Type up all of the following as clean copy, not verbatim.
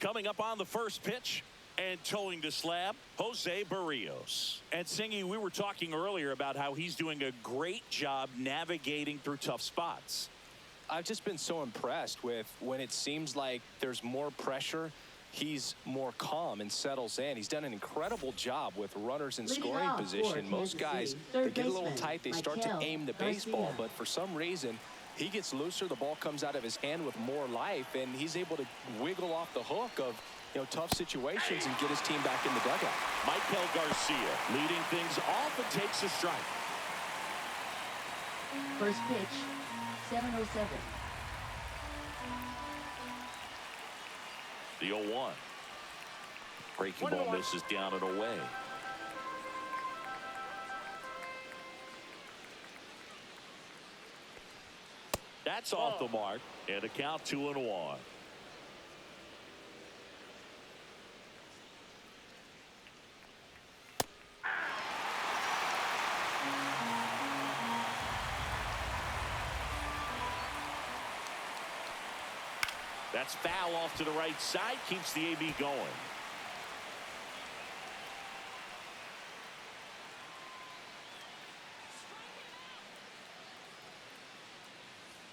Coming up on the first pitch and towing the slab, Jose Barrios. And Singy, we were talking earlier about how he's doing a great job navigating through tough spots. I've just been so impressed with when it seems like there's more pressure, he's more calm and settles in. He's done an incredible job with runners in scoring position. Most guys, they get a little tight, they start to aim the baseball, but for some reason, he gets looser, the ball comes out of his hand with more life, and he's able to wiggle off the hook of tough situations and get his team back in the dugout. Michael Garcia leading things off and takes a strike. First pitch, 7:07. The 0-1. Breaking ball misses down and away. That's off the mark, and a count 2-1. That's foul off to the right side, keeps the AB going.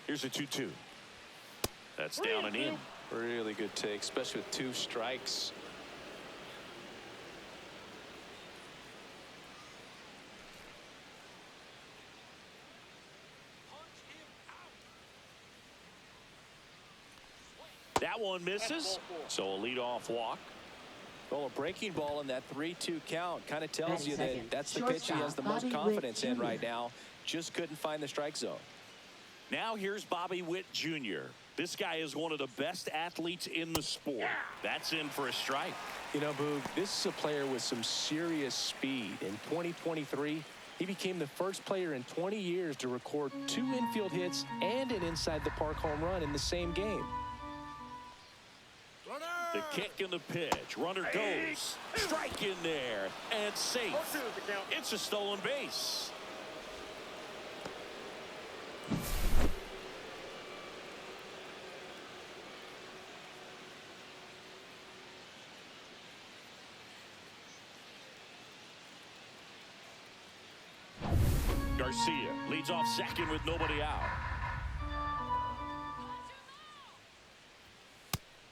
Here's a 2-2. That's down and in. Really good take, especially with 2 strikes. That one misses, so a leadoff walk. Well, a breaking ball in that 3-2 count kind of tells you that that's the pitch he has the most confidence in right now. Just couldn't find the strike zone. Now here's Bobby Witt Jr. This guy is one of the best athletes in the sport. That's in for a strike. Boog, this is a player with some serious speed. In 2023, he became the first player in 20 years to record 2 infield hits and an inside the park home run in the same game. The kick and the pitch. Runner goes. Strike in there. And safe. It's a stolen base. Garcia leads off second with nobody out.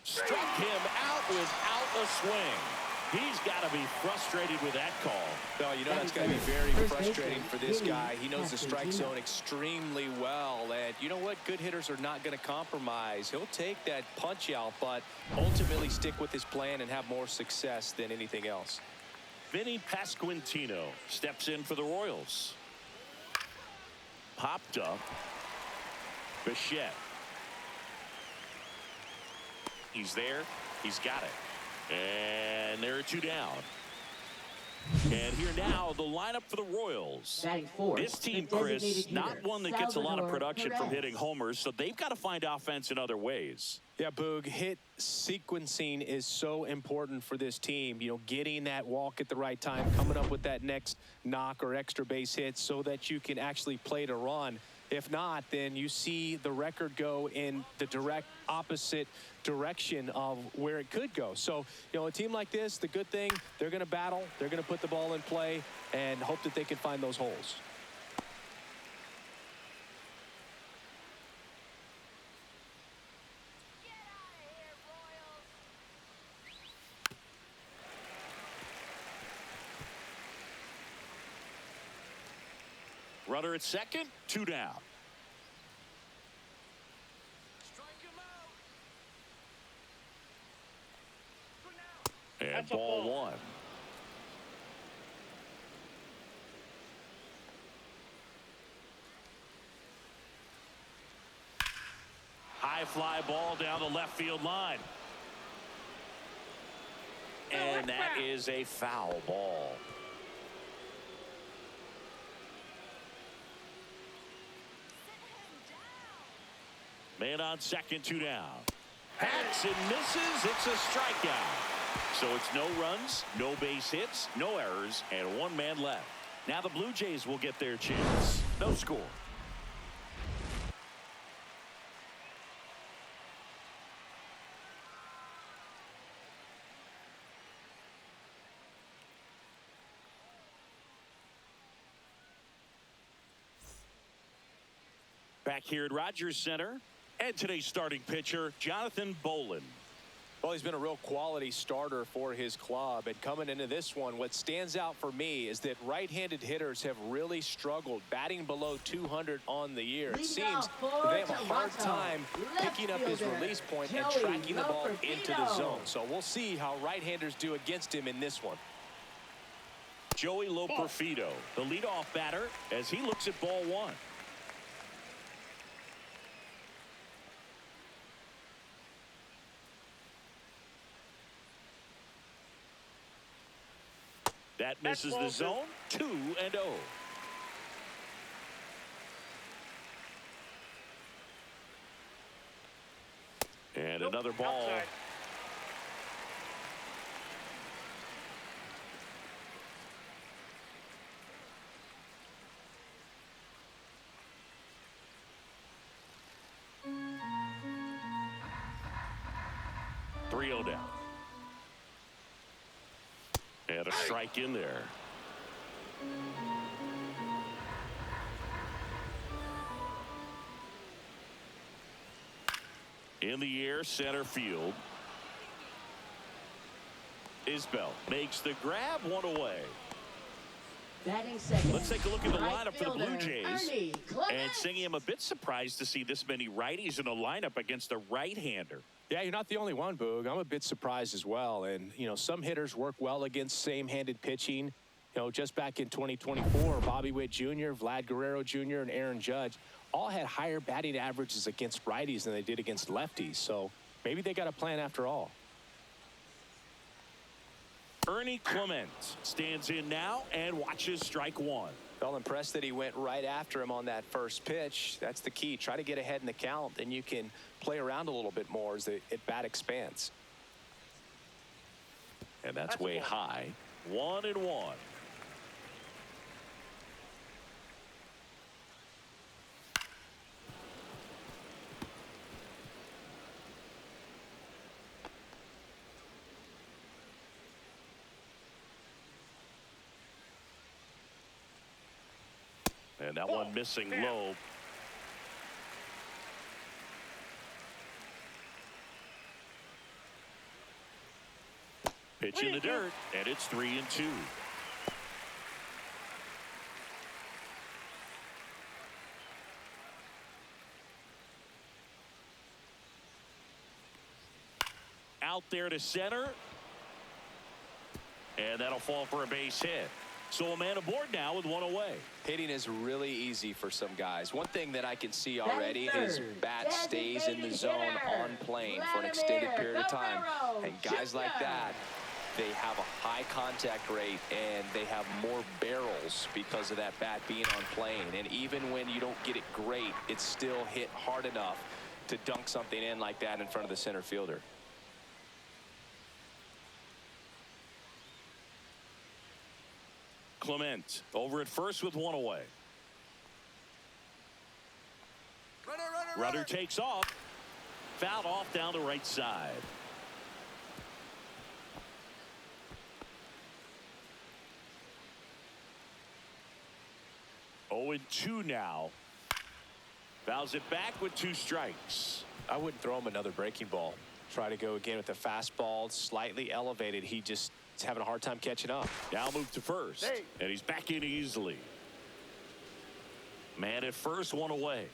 Struck him out without a swing. He's got to be frustrated with that call. Well, that's got to be very frustrating for this guy. He knows the strike zone extremely well. And you know what? Good hitters are not going to compromise. He'll take that punch out, but ultimately stick with his plan and have more success than anything else. Vinny Pasquantino steps in for the Royals. Popped up. Bichette. He's there. He's got it. And there are 2 down. And here now, the lineup for the Royals. This team, Chris, not one that gets a lot of production from hitting homers, so they've got to find offense in other ways. Yeah, Boog, hit sequencing is so important for this team. Getting that walk at the right time, coming up with that next knock or extra base hit so that you can actually play to run. If not, then you see the record go in the direct opposite direction of where it could go. So, a team like this, the good thing, they're going to battle, they're going to put the ball in play, and hope that they can find those holes. Runner at second, 2 down. And ball 1. High fly ball down the left field line. And that is a foul ball. Man on second, 2 down. Hacks and misses. It's a strikeout. So it's no runs, no base hits, no errors, and 1 man left. Now the Blue Jays will get their chance. No score. Back here at Rogers Center, and today's starting pitcher, Jonathan Bolin. Well, he's been a real quality starter for his club, and coming into this one, what stands out for me is that right-handed hitters have really struggled, batting below 200 on the year. It seems that they have a hard time picking up his release point and tracking the ball into the zone. So we'll see how right-handers do against him in this one. Joey Loperfido, the leadoff batter, as he looks at ball one. That misses the zone. 2-0. And another ball. Outside. Down. And a strike in there. In the air, center field. Isbell makes the grab, one away. Batting second. Let's take a look at the Right lineup for the Blue fielder, Jays. Ernie And Singy, I'm a bit surprised to see this many righties in a lineup against a right-hander. Yeah, you're not the only one, Boog. I'm a bit surprised as well. And, you know, some hitters work well against same-handed pitching. You know, just back in 2024, Bobby Witt Jr., Vlad Guerrero Jr., and Aaron Judge all had higher batting averages against righties than they did against lefties. So maybe they got a plan after all. Ernie Clement stands in now and watches strike one. Felt impressed that he went right after him on that first pitch. That's the key. Try to get ahead in the count, then you can play around a little bit more as the at-bat expands. And that's way high. 1-1. And that one missing low. Pitch in the dirt, and it's 3-2. Out there to center. And that'll fall for a base hit. So a man aboard now with one away. Hitting is really easy for some guys. One thing that I can see already is bat stays in the zone on plane for an extended period of time. And guys like that, they have a high contact rate and they have more barrels because of that bat being on plane. And even when you don't get it great, it's still hit hard enough to dunk something in like that in front of the center fielder. Clement over at first with one away. Runner takes off. Fouled off down the right side. Oh, 2 now. Fouls it back with 2 strikes. I wouldn't throw him another breaking ball. Try to go again with the fastball, slightly elevated. He just is having a hard time catching up. Now move to first, and he's back in easily. Man at first, one away.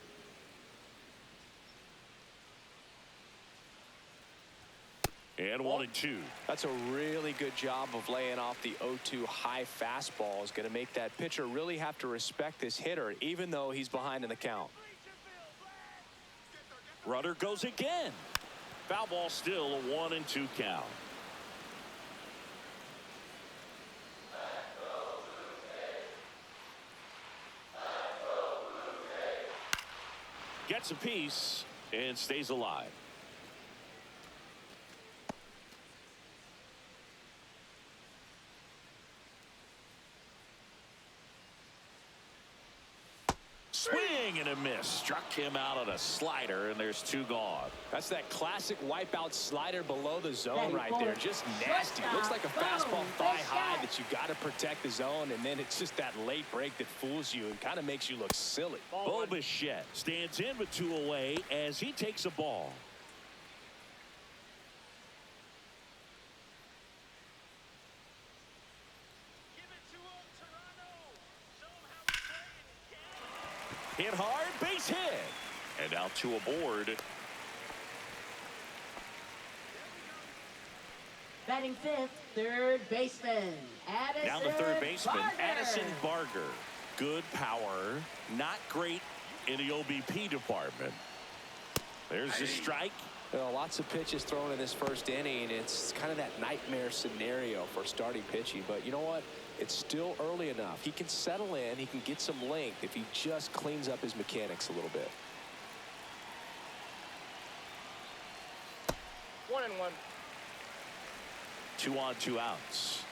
And 1-2. That's a really good job of laying off the 0-2 high fastball. Is going to make that pitcher really have to respect this hitter, even though he's behind in the count. Runner goes again. Foul ball still, a 1-2 count. Gets a piece and stays alive. Swing swing and a miss. Struck him out on a slider, and there's 2 gone. That's that classic wipeout slider below the zone right there. Just nasty. Looks like a fastball thigh high that you got to protect the zone, and then it's just that late break that fools you and kind of makes you look silly. Bo Bichette stands in with 2 away as he takes a ball. Hit hard, base hit. And now 2 aboard. Batting 5th, third baseman, Addison Down the third baseman, Barger. Addison Barger. Good power, not great in the OBP department. There's a strike. Well, lots of pitches thrown in this first inning. It's kind of that nightmare scenario for starting pitching. But you know what? It's still early enough. He can settle in. He can get some length if he just cleans up his mechanics a little bit. 1-1. 2 on, 2 outs.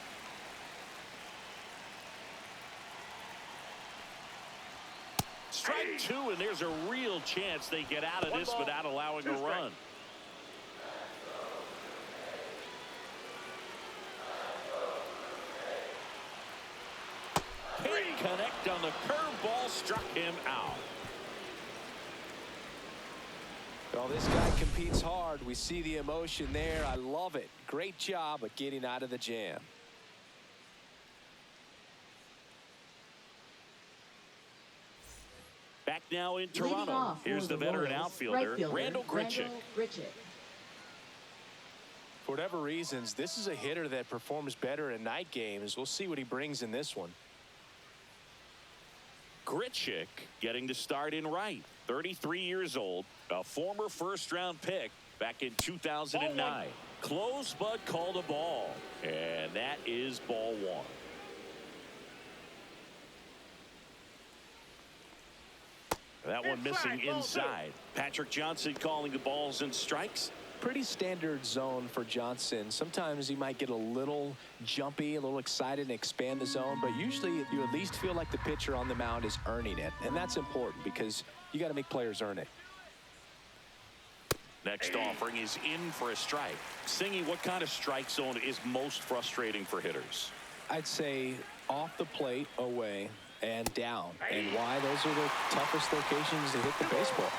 Strike 2, and there's a real chance they get out of this without allowing a run. Can't connect on the curveball, struck him out. Well, this guy competes hard. We see the emotion there. I love it. Great job at getting out of the jam. Back now in Leading Toronto. off for Here's the the veteran Royals, outfielder, right fielder, Randall Grichuk. For whatever reasons, this is a hitter that performs better in night games. We'll see what he brings in this one. Grichuk getting the start in right. 33 years old, a former first-round pick back in 2009. Close but called a ball, and that is ball 1. That one missing inside. Patrick Johnson calling the balls and strikes. Pretty standard zone for Johnson. Sometimes he might get a little jumpy, a little excited and expand the zone, but usually you at least feel like the pitcher on the mound is earning it, and that's important because you got to make players earn it. Next offering is in for a strike. Singy, what kind of strike zone is most frustrating for hitters? I'd say off the plate, away, and down. And why? Those are the toughest locations to hit the baseball.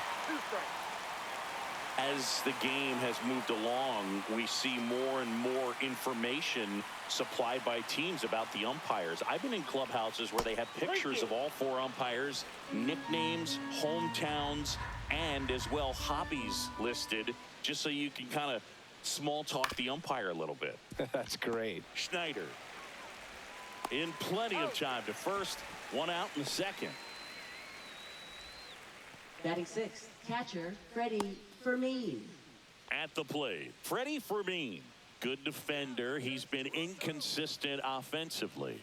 As the game has moved along, we see more and more information supplied by teams about the umpires. I've been in clubhouses where they have pictures of all 4 umpires, nicknames, hometowns, and as well hobbies listed, just so you can kind of small talk the umpire a little bit. That's great. Schneider in plenty of time to first, 1 out in the second. Batting 6th, catcher, Freddie Fermin. At the plate, Freddie Fermin. Good defender. He's been inconsistent offensively.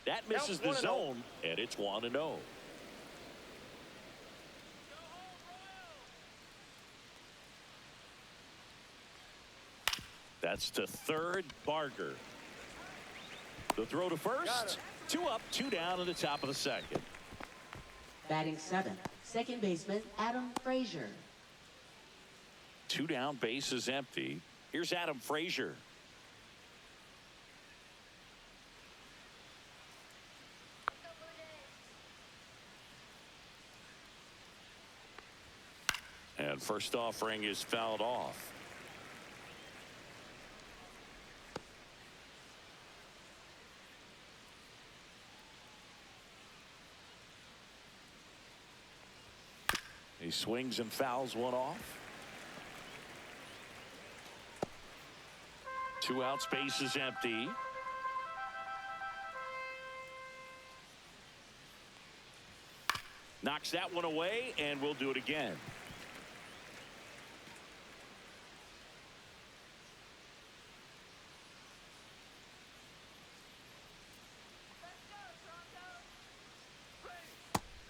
That misses the zone, and it's 1-0. That's to third, Barger. The throw to first. 2 up, 2 down in the top of the second. Batting 7th, second baseman, Adam Frazier. 2 down, base is empty. Here's Adam Frazier. And first offering is fouled off. He swings and fouls one off. 2 out, space is empty. Knocks that one away, and we'll do it again.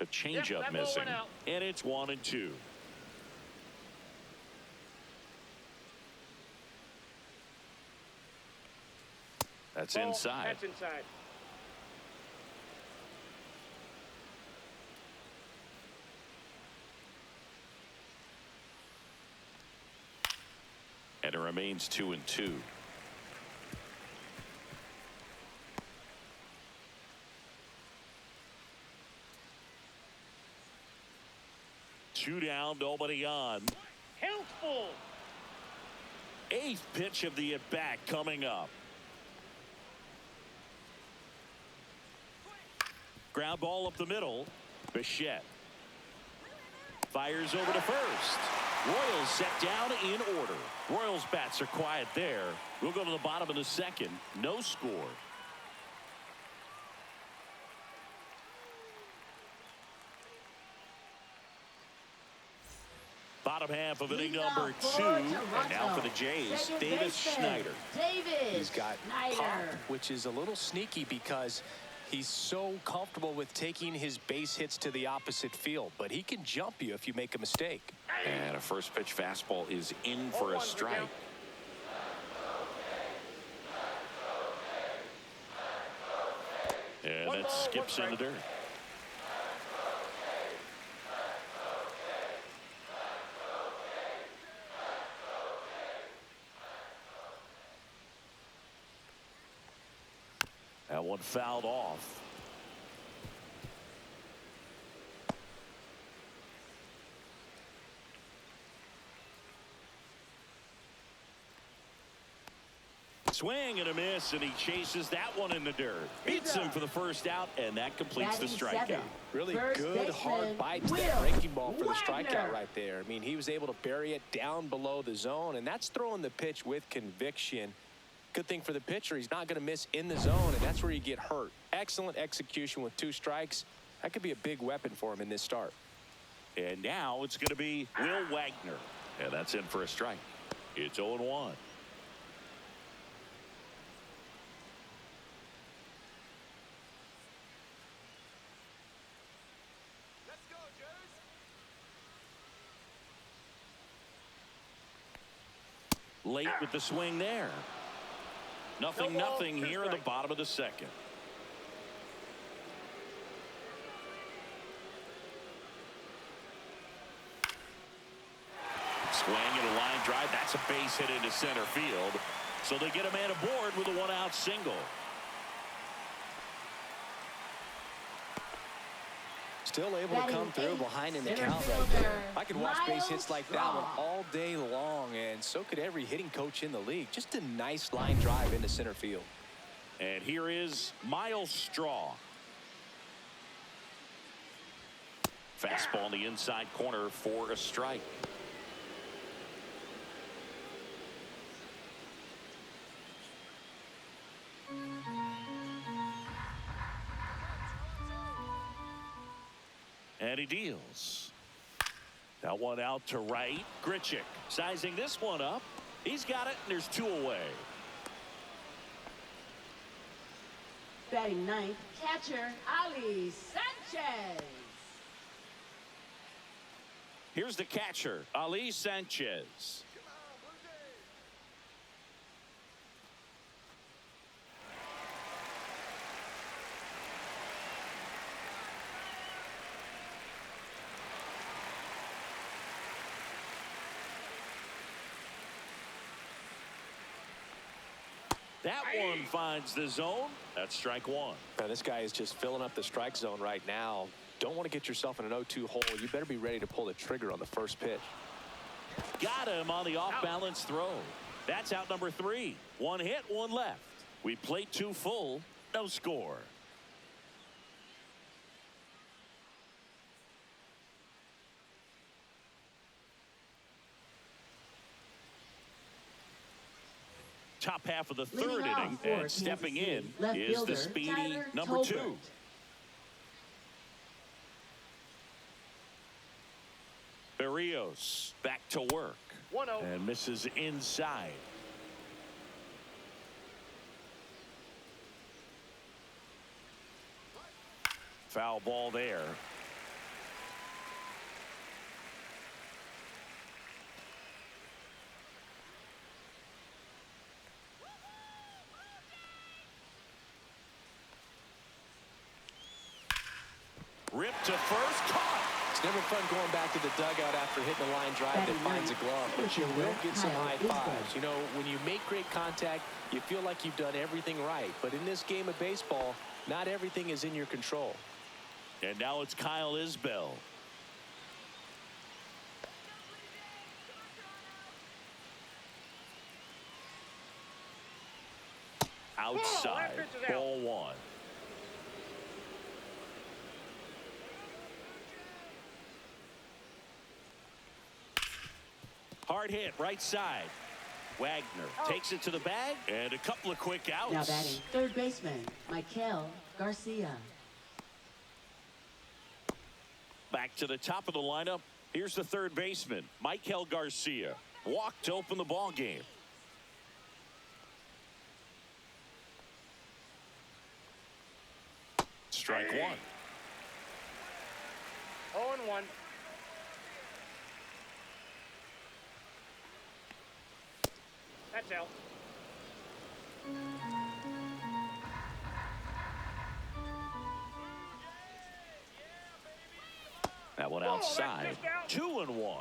A changeup missing, and it's 1-2. That's inside. That's inside. remains 2-2. Two down, nobody on. Helpful. Eighth pitch of the at-bat coming up. Ground ball up the middle. Bichette fires over to first. Royals set down in order. Royals bats are quiet there. We'll go to the bottom of the second. No score. Bottom half of inning number 2. And now for the Jays, Davis Schneider. He's got pop, which is a little sneaky because he's so comfortable with taking his base hits to the opposite field, but he can jump you if you make a mistake. And a first pitch fastball is in for a strike. And that skips in the dirt. That one fouled off. Swing and a miss, and he chases that one in the dirt. Beats him for the first out, and that completes the strikeout. Really good hard bite to that breaking ball for the strikeout right there. I mean, he was able to bury it down below the zone, and that's throwing the pitch with conviction. Good thing for the pitcher, he's not going to miss in the zone, and that's where you get hurt. Excellent execution with 2 strikes. That could be a big weapon for him in this start. And now it's going to be Will Wagner. And that's in for a strike. It's 0-1. Let's go, Joes. Late with the swing there. Nothing here in the bottom of the second. Swing and a line drive. That's a base hit into center field. So they get a man aboard with a 1-out single. Still able to come through behind in the count right there. I could watch base hits like that one all day long, and so could every hitting coach in the league. Just a nice line drive into center field. And here is Miles Straw. Fastball in the inside corner for a strike. And he deals. That one out to right. Grichuk sizing this one up. He's got it, and there's 2 away. Batting ninth, catcher Ali Sanchez. Here's the catcher, Ali Sanchez. That one finds the zone. That's strike 1. Now, this guy is just filling up the strike zone right now. Don't want to get yourself in an 0-2 hole. You better be ready to pull the trigger on the first pitch. Got him on the off-balance throw. That's out number 3. 1 hit, 1 left. We played 2 full. No score. Top half of the 3rd inning, and stepping in is the speedy number 2. Berrios back to work. 1-0. And misses inside. Foul ball there. Ripped to first, caught. It's never fun going back to the dugout after hitting a line drive that finds a glove, but you will get some high fives. You know, when you make great contact, you feel like you've done everything right. But in this game of baseball, not everything is in your control. And now it's Kyle Isbell. Outside, ball one. Hard hit, right side. Wagner takes it to the bag, and a couple of quick outs. Now batting third baseman, Michael Garcia. Back to the top of the lineup. Here's the third baseman, Michael Garcia. Walked to open the ball game. Strike one. 0-1. That's out. That one outside. 2-1.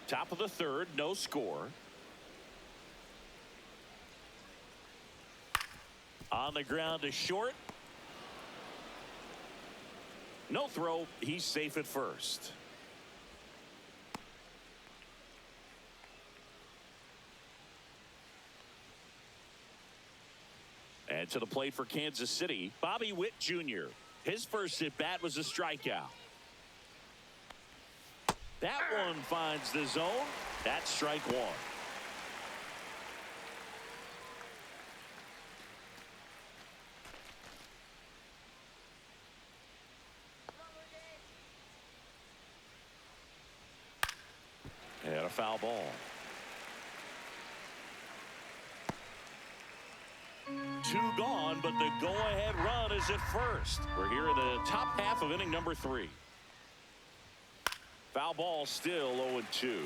Top of the third, no score. On the ground to short. No throw. He's safe at first. And to the plate for Kansas City, Bobby Witt Jr. His first at-bat was a strikeout. That one finds the zone. That's strike one. And a foul ball. Two gone, but the go-ahead run is at first. We're here in the top half of inning number 3. Foul ball, still 0-2.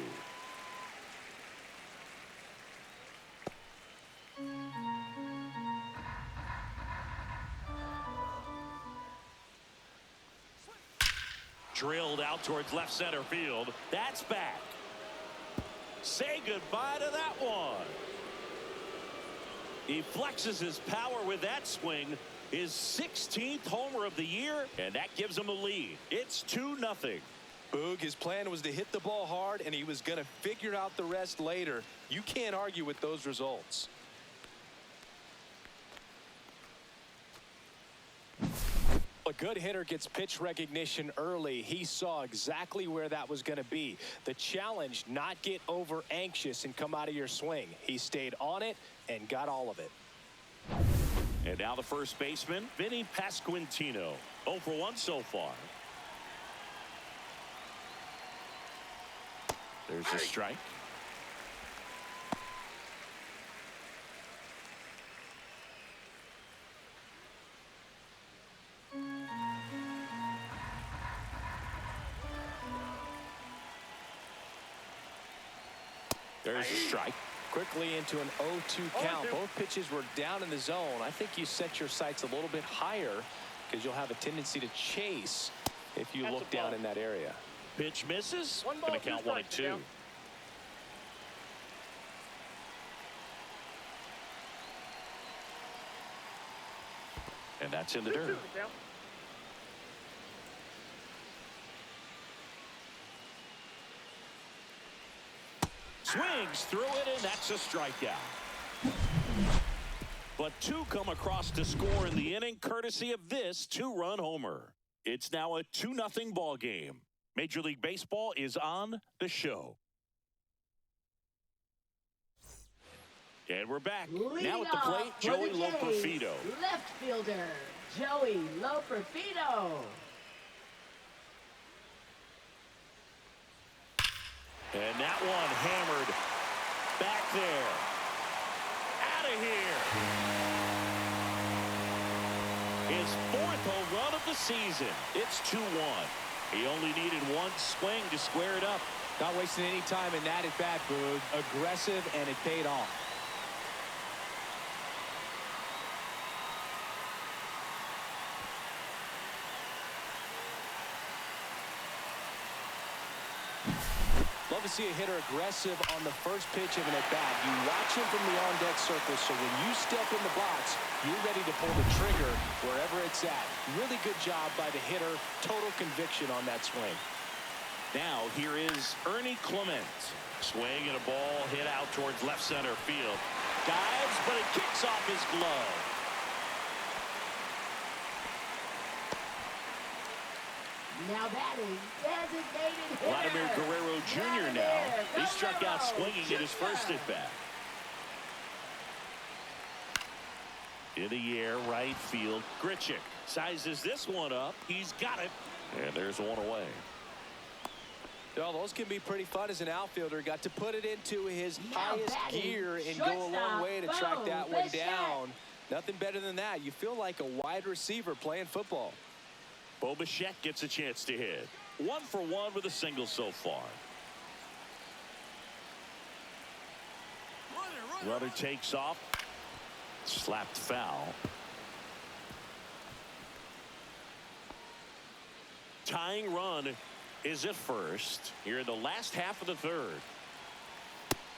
Drilled out towards left center field. That's back. Say goodbye to that one. He flexes his power with that swing. His 16th homer of the year, and that gives him a lead. It's 2-0. Boog, his plan was to hit the ball hard, and he was going to figure out the rest later. You can't argue with those results. A good hitter gets pitch recognition early. He saw exactly where that was going to be. The challenge, not get over anxious and come out of your swing. He stayed on it and got all of it. And now the first baseman, Vinny Pasquantino. 0 for 1 so far. There's a strike. There's a strike. Quickly into an 0-2 count. Both pitches were down in the zone. I think you set your sights a little bit higher because you'll have a tendency to chase if you look down in that area. Pitch misses. Going to count 1-2. And that's in the dirt. Swings through it, and that's a strikeout. But 2 come across to score in the inning, courtesy of this 2-run homer. It's now a 2-0 ball game. Major League Baseball is on the show. And we're back. Now at the plate, Joey Loperfido. Left fielder, Joey Loperfido. And that one hammered back there. Out of here. His 4th home run of the season. It's 2-1. He only needed one swing to square it up. Not wasting any time in that at bat, Boog. Aggressive, and it paid off. Love to see a hitter aggressive on the first pitch of an at-bat. You watch him from the on-deck circle, so when you step in the box, you're ready to pull the trigger wherever it's at. Really good job by the hitter. Total conviction on that swing. Now here is Ernie Clement. Swing and a ball hit out towards left center field. Dives, but it kicks off his glove. Now batting, designated hitter. Vladimir Guerrero Jr. now. He struck out swinging at his first at-bat. In the air, right field. Grichuk sizes this one up. He's got it. And there's one away. Well, those can be pretty fun as an outfielder. Got to put it into his highest gear and go a long way to track that one down. Nothing better than that. You feel like a wide receiver playing football. Bo Bichette gets a chance to hit. 1 for 1 with a single so far. Runner takes off. Slapped foul. Tying run is at first here in the last half of the third.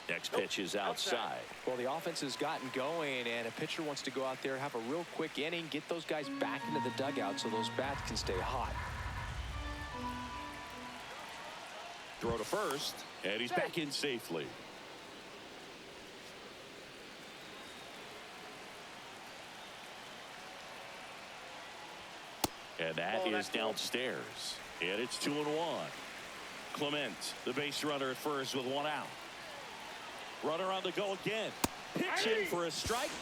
Next pitch is outside. Well, the offense has gotten going, and a pitcher wants to go out there, have a real quick inning, get those guys back into the dugout so those bats can stay hot. Throw to first, and he's back in safely. And that is downstairs. And it's 2-1. Clement, the base runner at first with one out. Runner on the go again. Pitch in for a strike.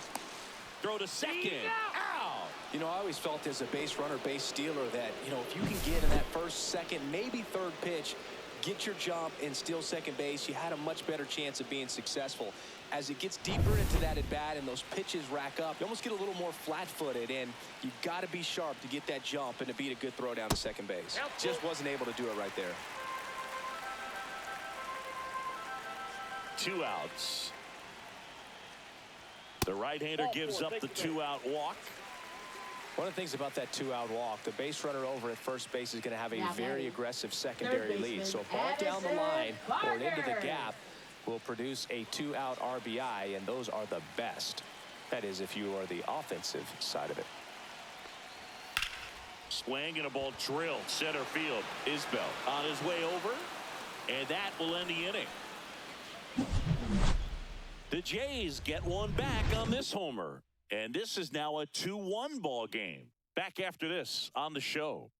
Throw to second. Out. You know, I always felt as a base runner, base stealer that, you know, if you can get in that first, second, maybe third pitch, get your jump and steal second base, you had a much better chance of being successful. As it gets deeper into that at bat and those pitches rack up, you almost get a little more flat-footed, and you've got to be sharp to get that jump and to beat a good throw down to second base. Just wasn't able to do it right there. 2 outs. The right-hander gives up the 2-out walk. One of the things about that 2-out walk, the base runner over at first base is going to have a very aggressive secondary lead. So a ball down the line or into the gap will produce a 2-out RBI, and those are the best. That is, if you are the offensive side of it. Swing and a ball drilled center field. Isbell on his way over, and that will end the inning. The Jays get one back on this homer, and this is now a 2-1 ball game. Back after this on the show.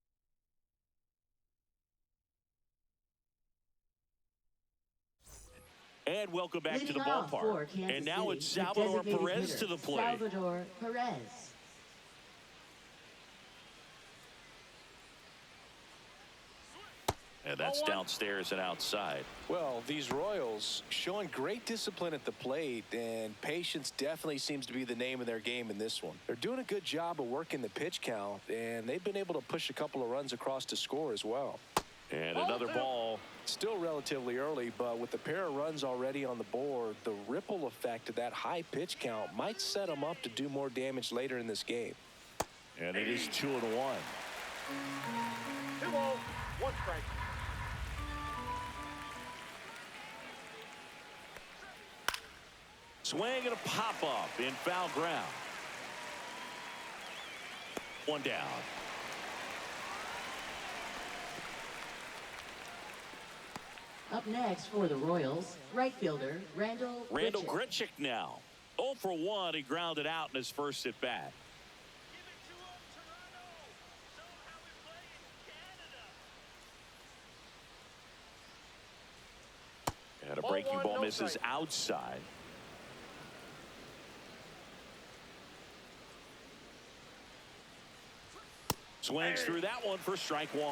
And welcome back to the ballpark. And now it's Salvador Perez to the plate. Salvador Perez. And that's downstairs and outside. Well, these Royals showing great discipline at the plate, and patience definitely seems to be the name of their game in this one. They're doing a good job of working the pitch count, and they've been able to push a couple of runs across to score as well. And another ball. Still relatively early, but with the pair of runs already on the board, the ripple effect of that high pitch count might set them up to do more damage later in this game. And it is 2-1. 2-0, 1 strike. Swing and a pop-up in foul ground. 1 down. Up next for the Royals, right fielder Randall Grichuk now. 0 for 1. He grounded out in his first at bat. And a breaking ball misses outside. Swings through that one for strike 1.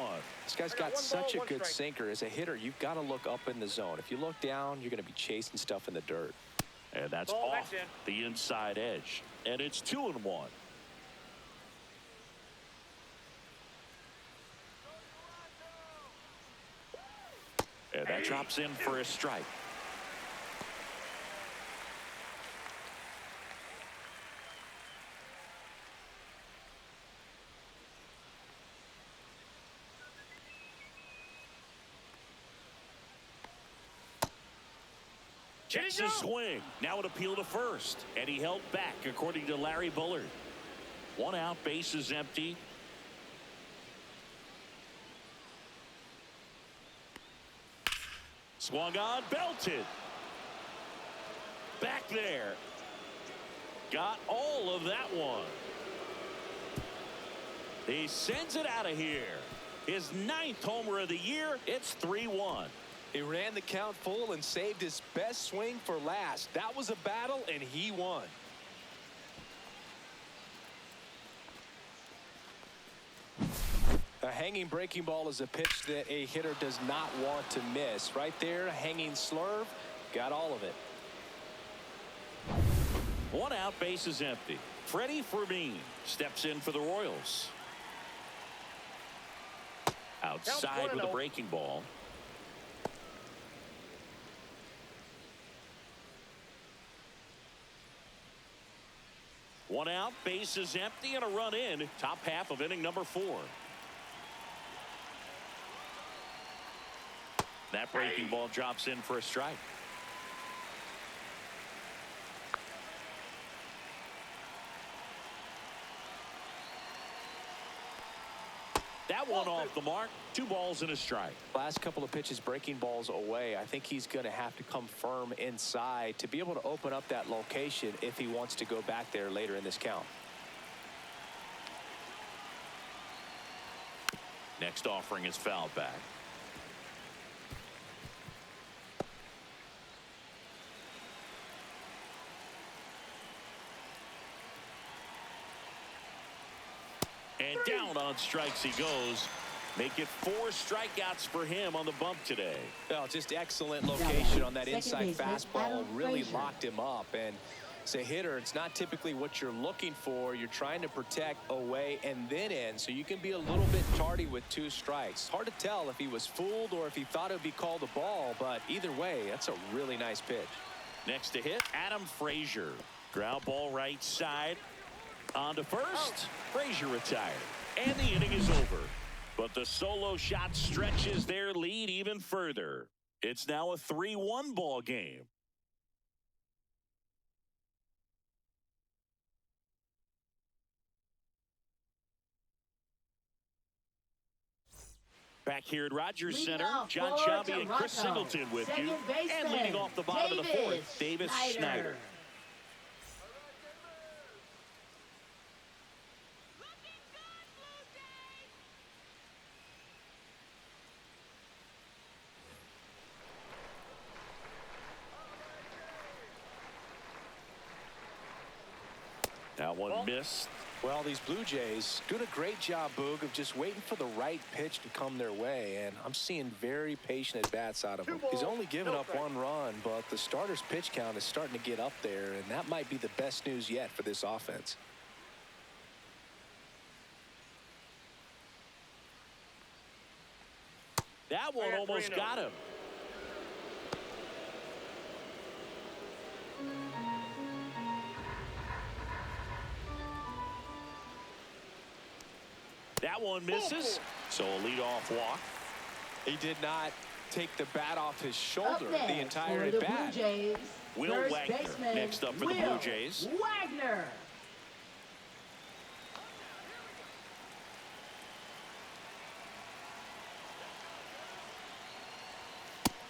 This guy's got such a good sinker. As a hitter, you've got to look up in the zone. If you look down, you're going to be chasing stuff in the dirt. And that's off the inside edge. And it's 2-1. And that drops in for a strike. Checks his swing. Now an appeal to first. And he held back, according to Larry Bullard. 1 out, base is empty. Swung on, belted. Back there. Got all of that one. He sends it out of here. His 9th homer of the year. It's 3-1. He ran the count full and saved his best swing for last. That was a battle, and he won. A hanging breaking ball is a pitch that a hitter does not want to miss. Right there, a hanging slurve, got all of it. 1 out, base is empty. Freddie Fermin steps in for the Royals. Outside with a breaking ball. One out, base is empty, and a run in. Top half of inning number 4. That breaking ball drops in for a strike. That one off the mark. 2 balls and a strike. Last couple of pitches breaking balls away. I think he's going to have to come firm inside to be able to open up that location if he wants to go back there later in this count. Next offering is fouled back. And down on strikes he goes. Make it 4 strikeouts for him on the bump today. Well, just excellent location on that inside fastball. Really locked him up. And as a hitter, it's not typically what you're looking for. You're trying to protect away and then in, so you can be a little bit tardy with 2 strikes. Hard to tell if he was fooled or if he thought it would be called a ball, but either way, that's a really nice pitch. Next to hit, Adam Frazier. Ground ball right side. On to first. Frazier retired. And the inning is over. But the solo shot stretches their lead even further. It's now a 3-1 ball game. Back here at Rogers Center, John Shelby and Chris Singleton with you. And leading off the bottom of the 4th, Davis Schneider. That one missed. Well, these Blue Jays doing a great job, Boog, of just waiting for the right pitch to come their way, and I'm seeing very patient at-bats out of him. He's only given up 1 run, but the starter's pitch count is starting to get up there, and that might be the best news yet for this offense. That one almost got him. That one misses. So a leadoff walk. He did not take the bat off his shoulder the entire at bat. Will Wagner next up for the Blue Jays. Wagner.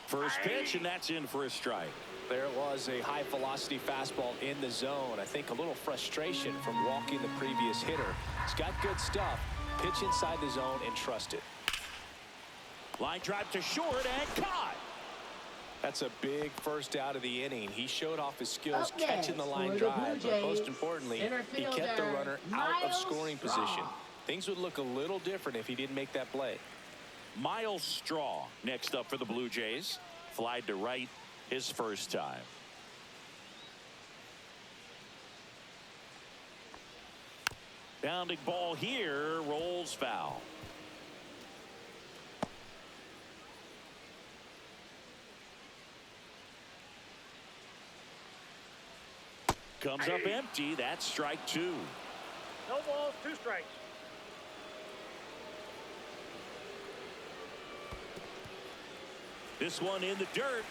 First pitch, and that's in for a strike. There was a high velocity fastball in the zone. I think a little frustration from walking the previous hitter. He's got good stuff. Pitch inside the zone and trust it. Line drive to short and caught. That's a big first out of the inning. He showed off his skills catching the line drive, but most importantly, he kept the runner out of scoring position. Things would look a little different if he didn't make that play. Miles Straw next up for the Blue Jays. Flied to right his first time. Bounding ball here, rolls foul. Comes up empty. That's strike 2. No balls, 2 strikes. This one in the dirt.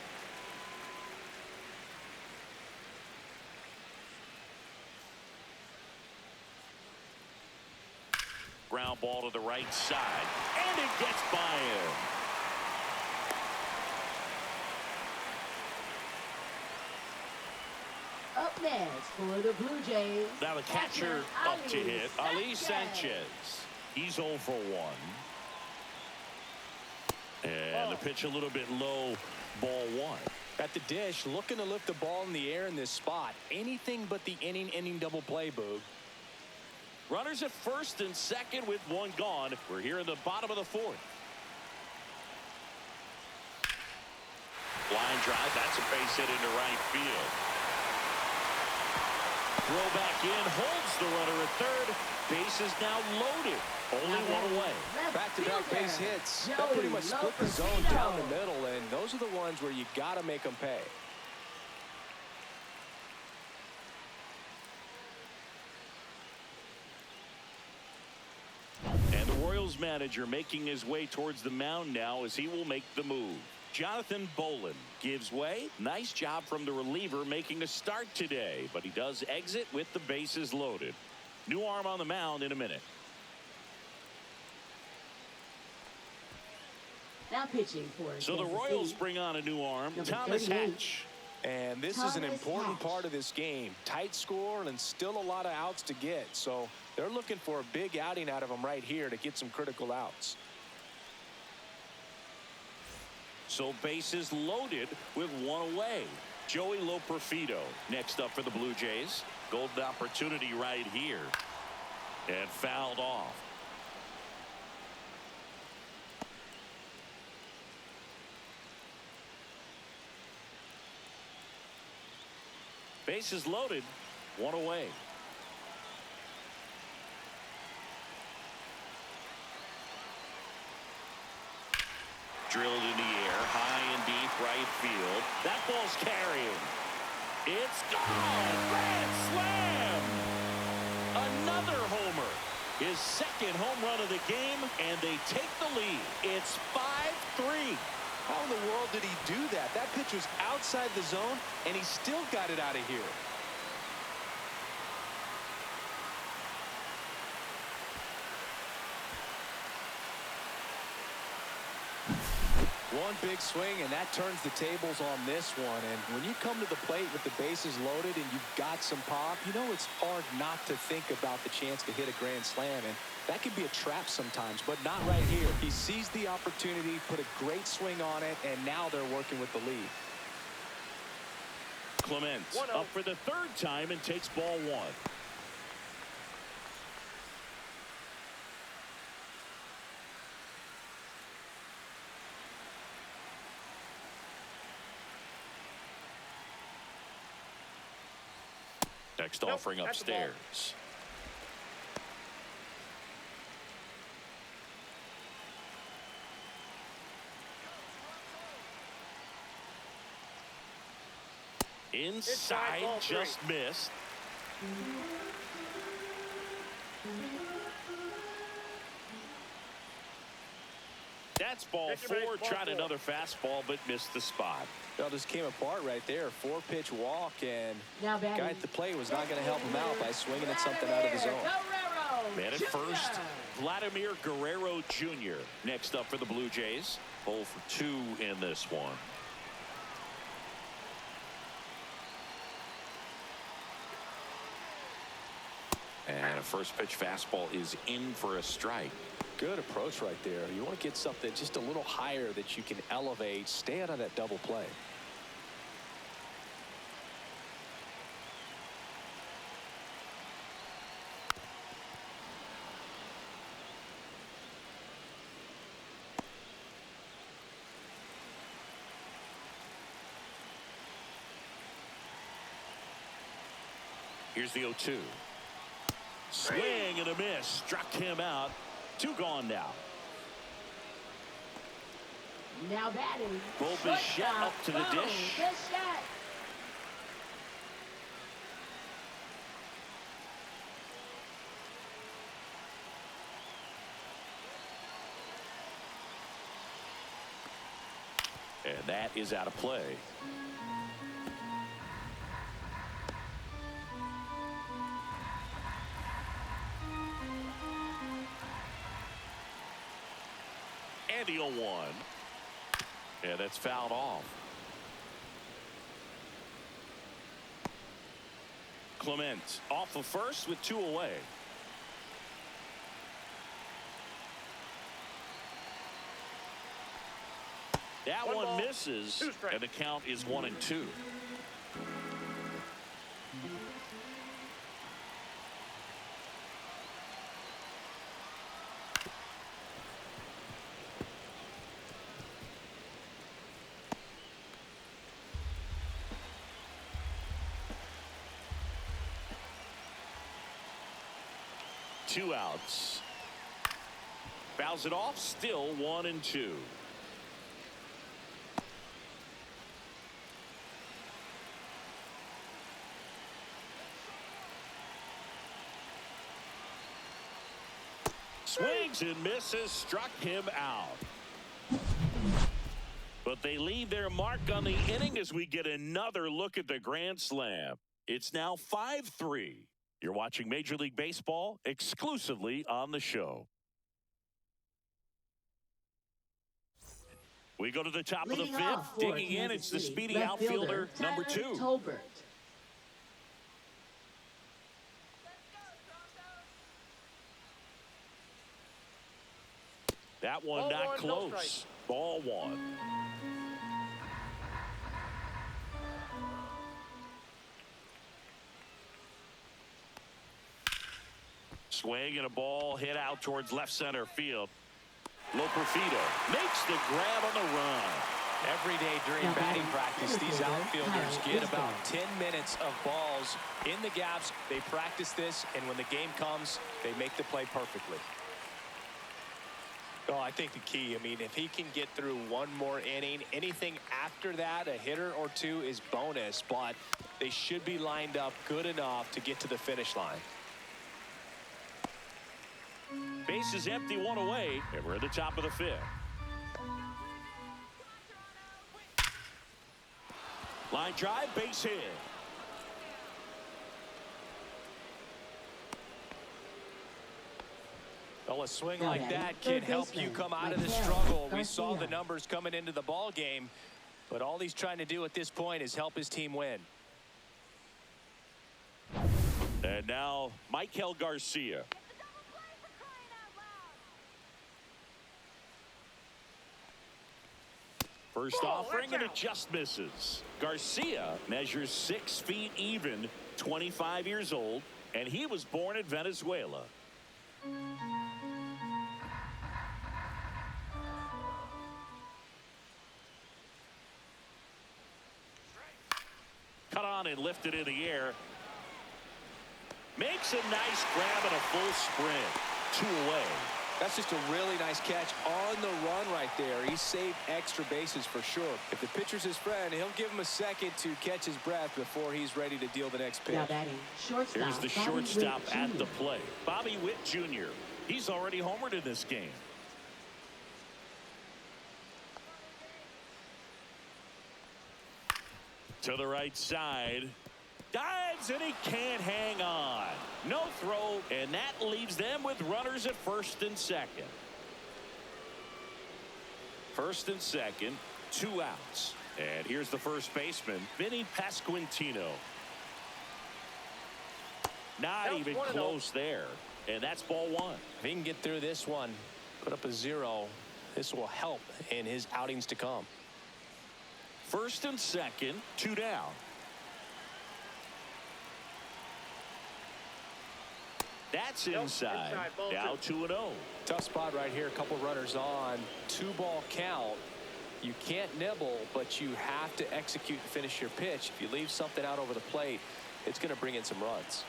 Ground ball to the right side, and it gets by him. Up next for the Blue Jays. Now the catcher up to hit, Ali Sanchez. He's 0 for 1. And the pitch a little bit low, ball 1. At the dish, looking to lift the ball in the air in this spot. Anything but the inning double play, Boog. Runners at first and second with 1 gone. We're here in the bottom of the 4th. Line drive, that's a base hit into right field. Throw back in, holds the runner at third. Base is now loaded. Only 1 away. Back-to-back base hits. That pretty much split the zone down the middle, and those are the ones where you got to make them pay. And the Royals manager making his way towards the mound now as he will make the move. Jonathan Bolin gives way. Nice job from the reliever making a start today, but he does exit with the bases loaded. New arm on the mound in a minute. Now pitching for So the Royals bring on a new arm, Thomas Hatch. And this is an important part of this game. Tight score and still a lot of outs to get. So they're looking for a big outing out of him right here to get some critical outs. So bases loaded with 1 away. Joey Loperfido next up for the Blue Jays. Golden opportunity right here. And fouled off. Bases loaded, 1 away. Drilled in the air, high and deep right field. That ball's carrying. It's gone! Grand slam! Another homer. His 2nd home run of the game, and they take the lead. It's 5-3. How in the world did he do that? That pitch was outside the zone, and he still got it out of here. One big swing, and that turns the tables on this one. And when you come to the plate with the bases loaded and you've got some pop, you know it's hard not to think about the chance to hit a grand slam. And that can be a trap sometimes, but not right here. He seized the opportunity, put a great swing on it, and now they're working with the lead. Clements up for the 3rd time and takes ball 1. Next offering upstairs. Inside, just missed. That's ball 4. Tried another fastball, but missed the spot. Well, just came apart right there. 4-pitch walk, and guy at the plate was not going to help him out by swinging at something out of the zone. Man at first, Vladimir Guerrero Jr. next up for the Blue Jays. 0 for 2 in this one. And a first pitch fastball is in for a strike. Good approach right there. You want to get something just a little higher that you can elevate. Stay out of that double play. Here's the 0-2. Swing and a miss. Struck him out. 2 gone now. Now batting. Bo Bichette up to the dish. And that is out of play. And the 0-1. Yeah, that's fouled off. Clement off of first with 2 away. That one misses, and the count is 1-2. Two outs. Fouls it off, still 1-2. Swings and misses, struck him out. But they leave their mark on the inning as we get another look at the grand slam. It's now 5-3. You're watching Major League Baseball exclusively on the show. We go to the top of the fifth. Digging in, it's the speedy outfielder, number 2. Tolbert. That one not close. Ball 1. Swing and a ball hit out towards left center field. Loperfido makes the grab on the run. Every day during batting practice, these outfielders get about 10 minutes of balls in the gaps. They practice this, and when the game comes, they make the play perfectly. Well, I think the key, I mean, if he can get through one more inning, anything after that, a hitter or two is bonus, but they should be lined up good enough to get to the finish line. Base is empty, 1 away, and we're at the top of the 5th. Line drive, base hit. Well, a swing like that can help you come out of the struggle. We saw the numbers coming into the ball game, but all he's trying to do at this point is help his team win. And now, Michael Garcia. First offering, and it just misses. Garcia measures 6 feet even, 25 years old, and he was born in Venezuela. Cut on and lifted in the air. Makes a nice grab and a full sprint. 2 away. That's just a really nice catch on the run right there. He saved extra bases for sure. If the pitcher's his friend, he'll give him a second to catch his breath before he's ready to deal the next pitch. Here's the shortstop at the plate. Bobby Witt Jr. He's already homered in this game. To the right side. Dives, and he can't hang on. No throw, and that leaves them with runners at first and second. First and second, 2 outs. And here's the first baseman, Vinny Pasquantino. Not even close there. And that's ball 1. If he can get through this one, put up a 0, this will help in his outings to come. First and second, 2 down. That's inside. Now 2-0. Tough spot right here. A couple runners on. 2-ball count. You can't nibble, but you have to execute and finish your pitch. If you leave something out over the plate, it's going to bring in some runs.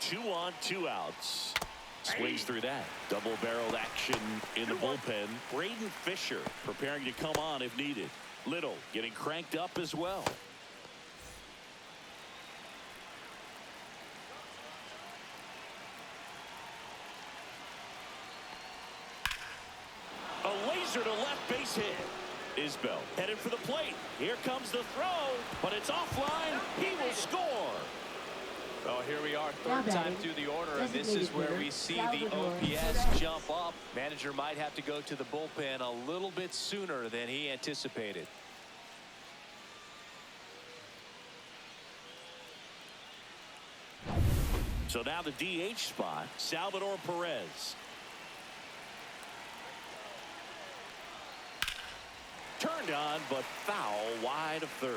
2 on, 2 outs. Swings through that. Double-barreled action in the bullpen. Braden Fisher preparing to come on if needed. Little getting cranked up as well. A laser to left base hit. Isbell headed for the plate. Here comes the throw, but it's offline. He will score. Oh, here we are, Now third time batting, through the order, and this is designated where hitter, we see the Salvador OPS Perez. jump up. Manager might have to go to the bullpen a little bit sooner than he anticipated. So now the DH spot, Salvador Perez. Turned on, but foul wide of third.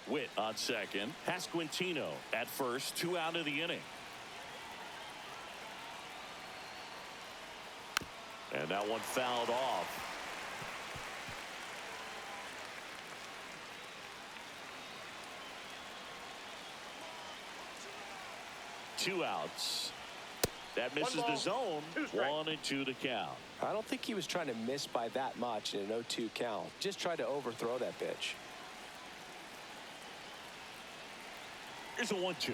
Witt on second. Pasquantino at first. 2 out of the inning. And that one fouled off. Two outs. That misses the zone. 1 and 2 to count. I don't think he was trying to miss by that much in an 0-2 count. Just tried to overthrow that pitch. Here's a 1-2.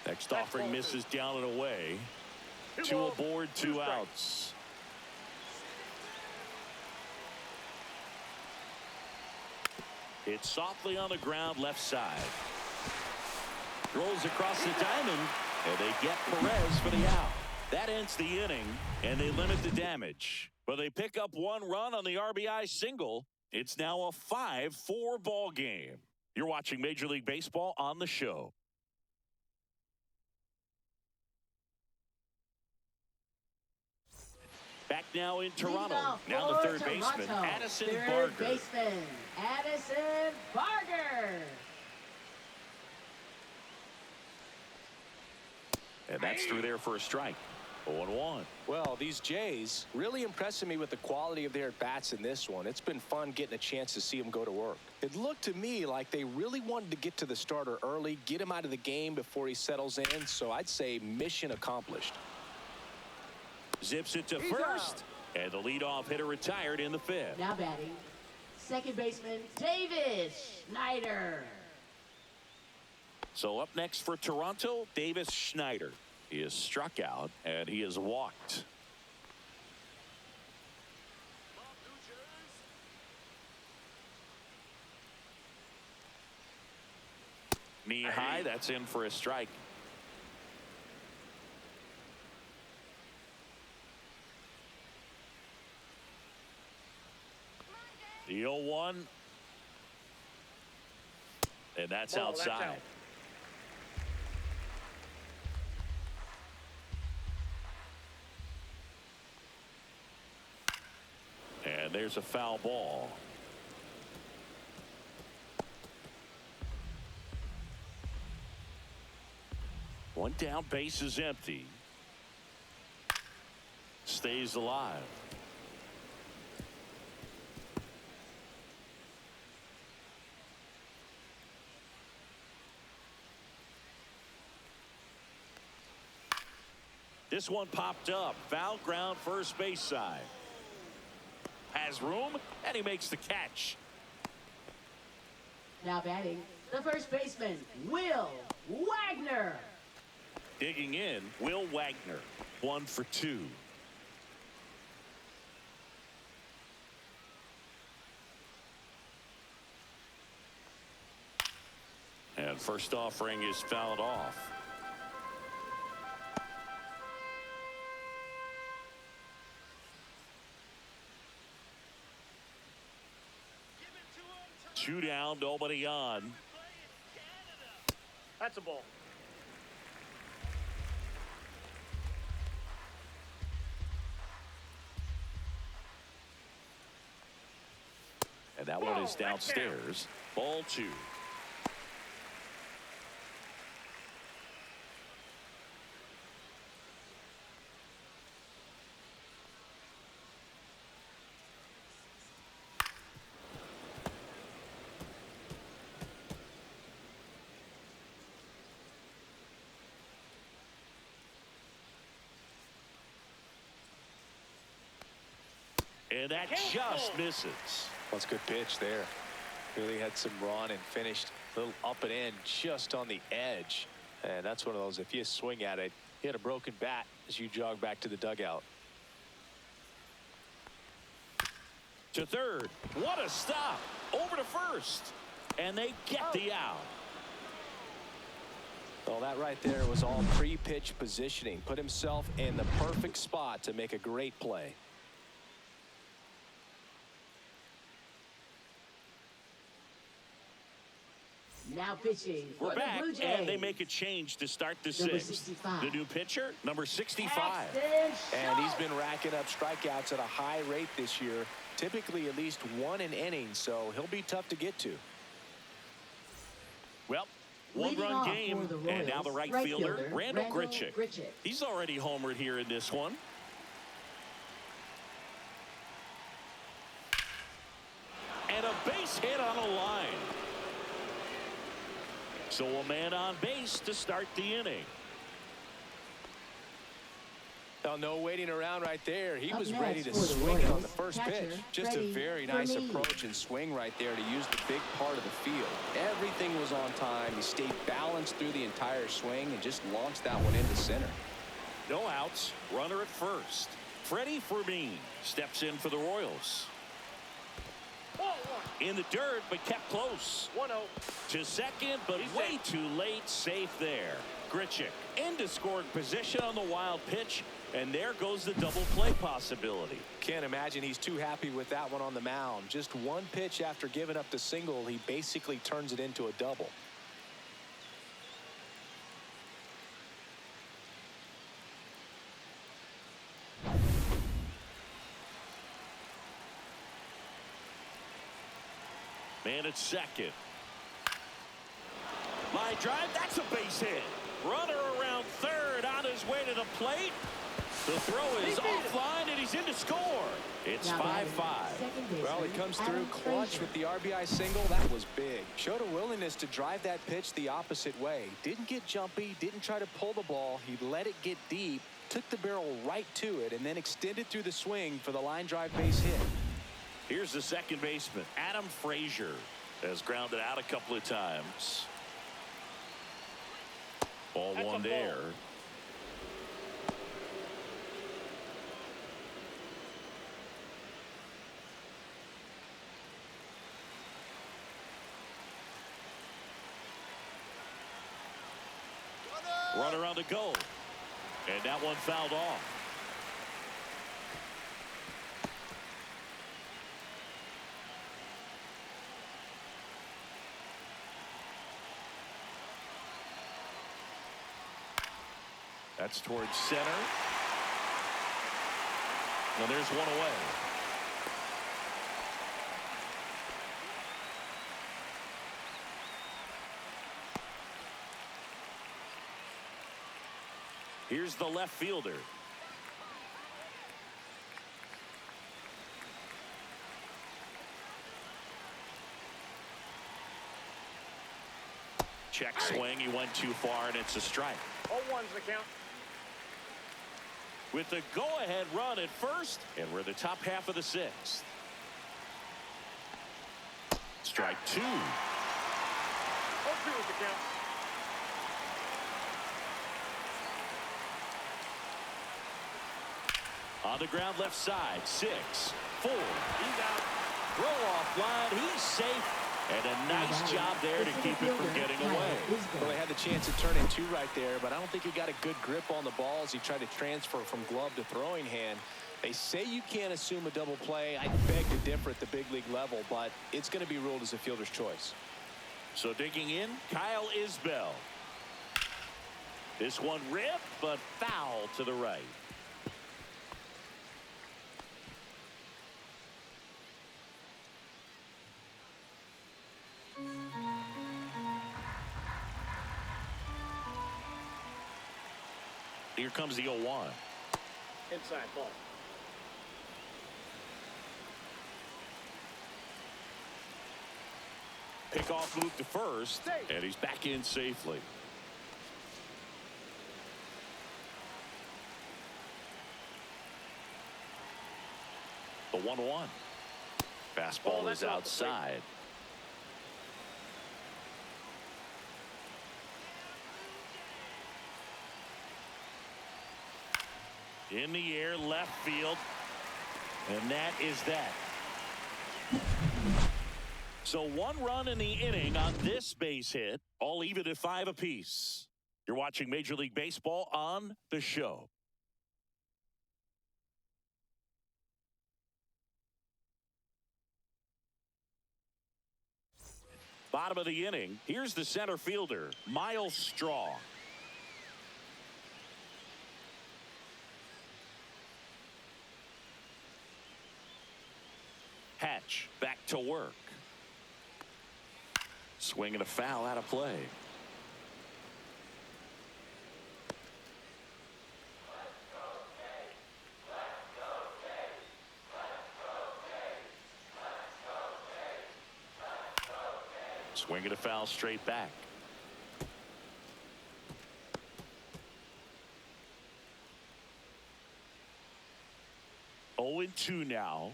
Next offering misses down and away. 2 aboard, 2 outs. It's softly on the ground left side. Rolls across the diamond, and they get Perez for the out. That ends the inning, and they limit the damage. But they pick up 1 run on the RBI single. It's now a 5-4 ball game. You're watching Major League Baseball on the show. Back now in Toronto. Now the third baseman, Addison Barger. Third baseman, Addison Barger. And that's through there for a strike. 0-1. Well, these Jays really impressing me with the quality of their at-bats in this one. It's been fun getting a chance to see them go to work. It looked to me like they really wanted to get to the starter early, get him out of the game before he settles in. So I'd say mission accomplished. Zips it to first. And the leadoff hitter retired in the 5th. Now batting, second baseman, Davis Schneider. So up next for Toronto, Davis Schneider. He is struck out and he is walked. Knee high, that's in for a strike. The 0-1. And that's outside. That's out. And there's a foul ball. One down, base is empty. Stays alive. This one popped up. Foul ground, first base side. Has room, and he makes the catch. Now batting, the first baseman, Will Wagner. Digging in, Will Wagner. 1 for 2. And first offering is fouled off. Two down, nobody on. That's a ball. And that one is downstairs. Ball 2. And that just misses. That's a good pitch there. Really had some run and finished a little up and in just on the edge. And that's one of those, if you swing at it, you had a broken bat as you jog back to the dugout. To third. What a stop. Over to first. And they get the out. Well, that right there was all pre-pitch positioning. Put himself in the perfect spot to make a great play. Now pitching for We're the back, Blue Jays. and they make a change to start the Number sixth. 65. The new pitcher, number 65. And he's been racking up strikeouts at a high rate this year, typically at least one an inning, so he'll be tough to get to. Well, Leading one-run off game, for the and now the Royals, right fielder, fielder, Randall Randall Grichuk. Grichuk. He's already homered here in this one. And a base hit on a line. So a man on base to start the inning. Now, no waiting around right there. He Up was next ready to for the swing it on Royals, the first catcher, pitch. Just a Freddie very nice Freeman. approach and swing right there to use the big part of the field. Everything was on time. He stayed balanced through the entire swing and just launched that one into center. No outs. Runner at first. Freddie Freeman steps in for the Royals. In the dirt, but kept close. 1-0. To second, but He's way safe. too late. Safe there. Grichuk into scoring position on the wild pitch. And there goes the double play possibility. Can't imagine he's too happy with that one on the mound. Just one pitch after giving up the single, he basically turns it into a double. Man at second. Line drive, that's a base hit. Runner around third on his way to the plate. The throw is offline and he's in to score. It's Now 5-5. Well, he comes through clutch with the RBI single. That was big. Showed a willingness to drive that pitch the opposite way. Didn't get jumpy, didn't try to pull the ball. He let it get deep, took the barrel right to it, and then extended through the swing for the line drive base hit. Here's the second baseman, Adam Frazier, has grounded out a couple of times. Ball That's one a ball. there. Runner on the go. And that one fouled off. That's towards center. Now there's one away. Here's the left fielder. Check swing. He went too far, and it's a strike. 0-1's the count. With the go-ahead run at first, and we're the top half of the sixth. Strike two. 0-2 is the count. On the ground left side, 6-4. He's out. Throw off line, he's safe. And a nice job there to keep it from getting away. Well, they had the chance to turn in two right there, but I don't think he got a good grip on the ball as he tried to transfer from glove to throwing hand. They say you can't assume a double play. I beg to differ at the big league level, but it's going to be ruled as a fielder's choice. So digging in, Kyle Isbell. This one ripped, but foul to the right. Here comes the 0-1. Inside ball. Pickoff move to first, Safe. and he's back in safely. The 1-1. Fastball is that's off the plate. outside. In the air, left field. And that is that. So 1 run in the inning on this base hit, all even at 5 apiece. You're watching Major League Baseball on The Show. Bottom of the inning, here's the center fielder, Miles Straw. Hatch back to work. Swing and a foul out of play. Swing and a foul straight back. Oh and 2 now.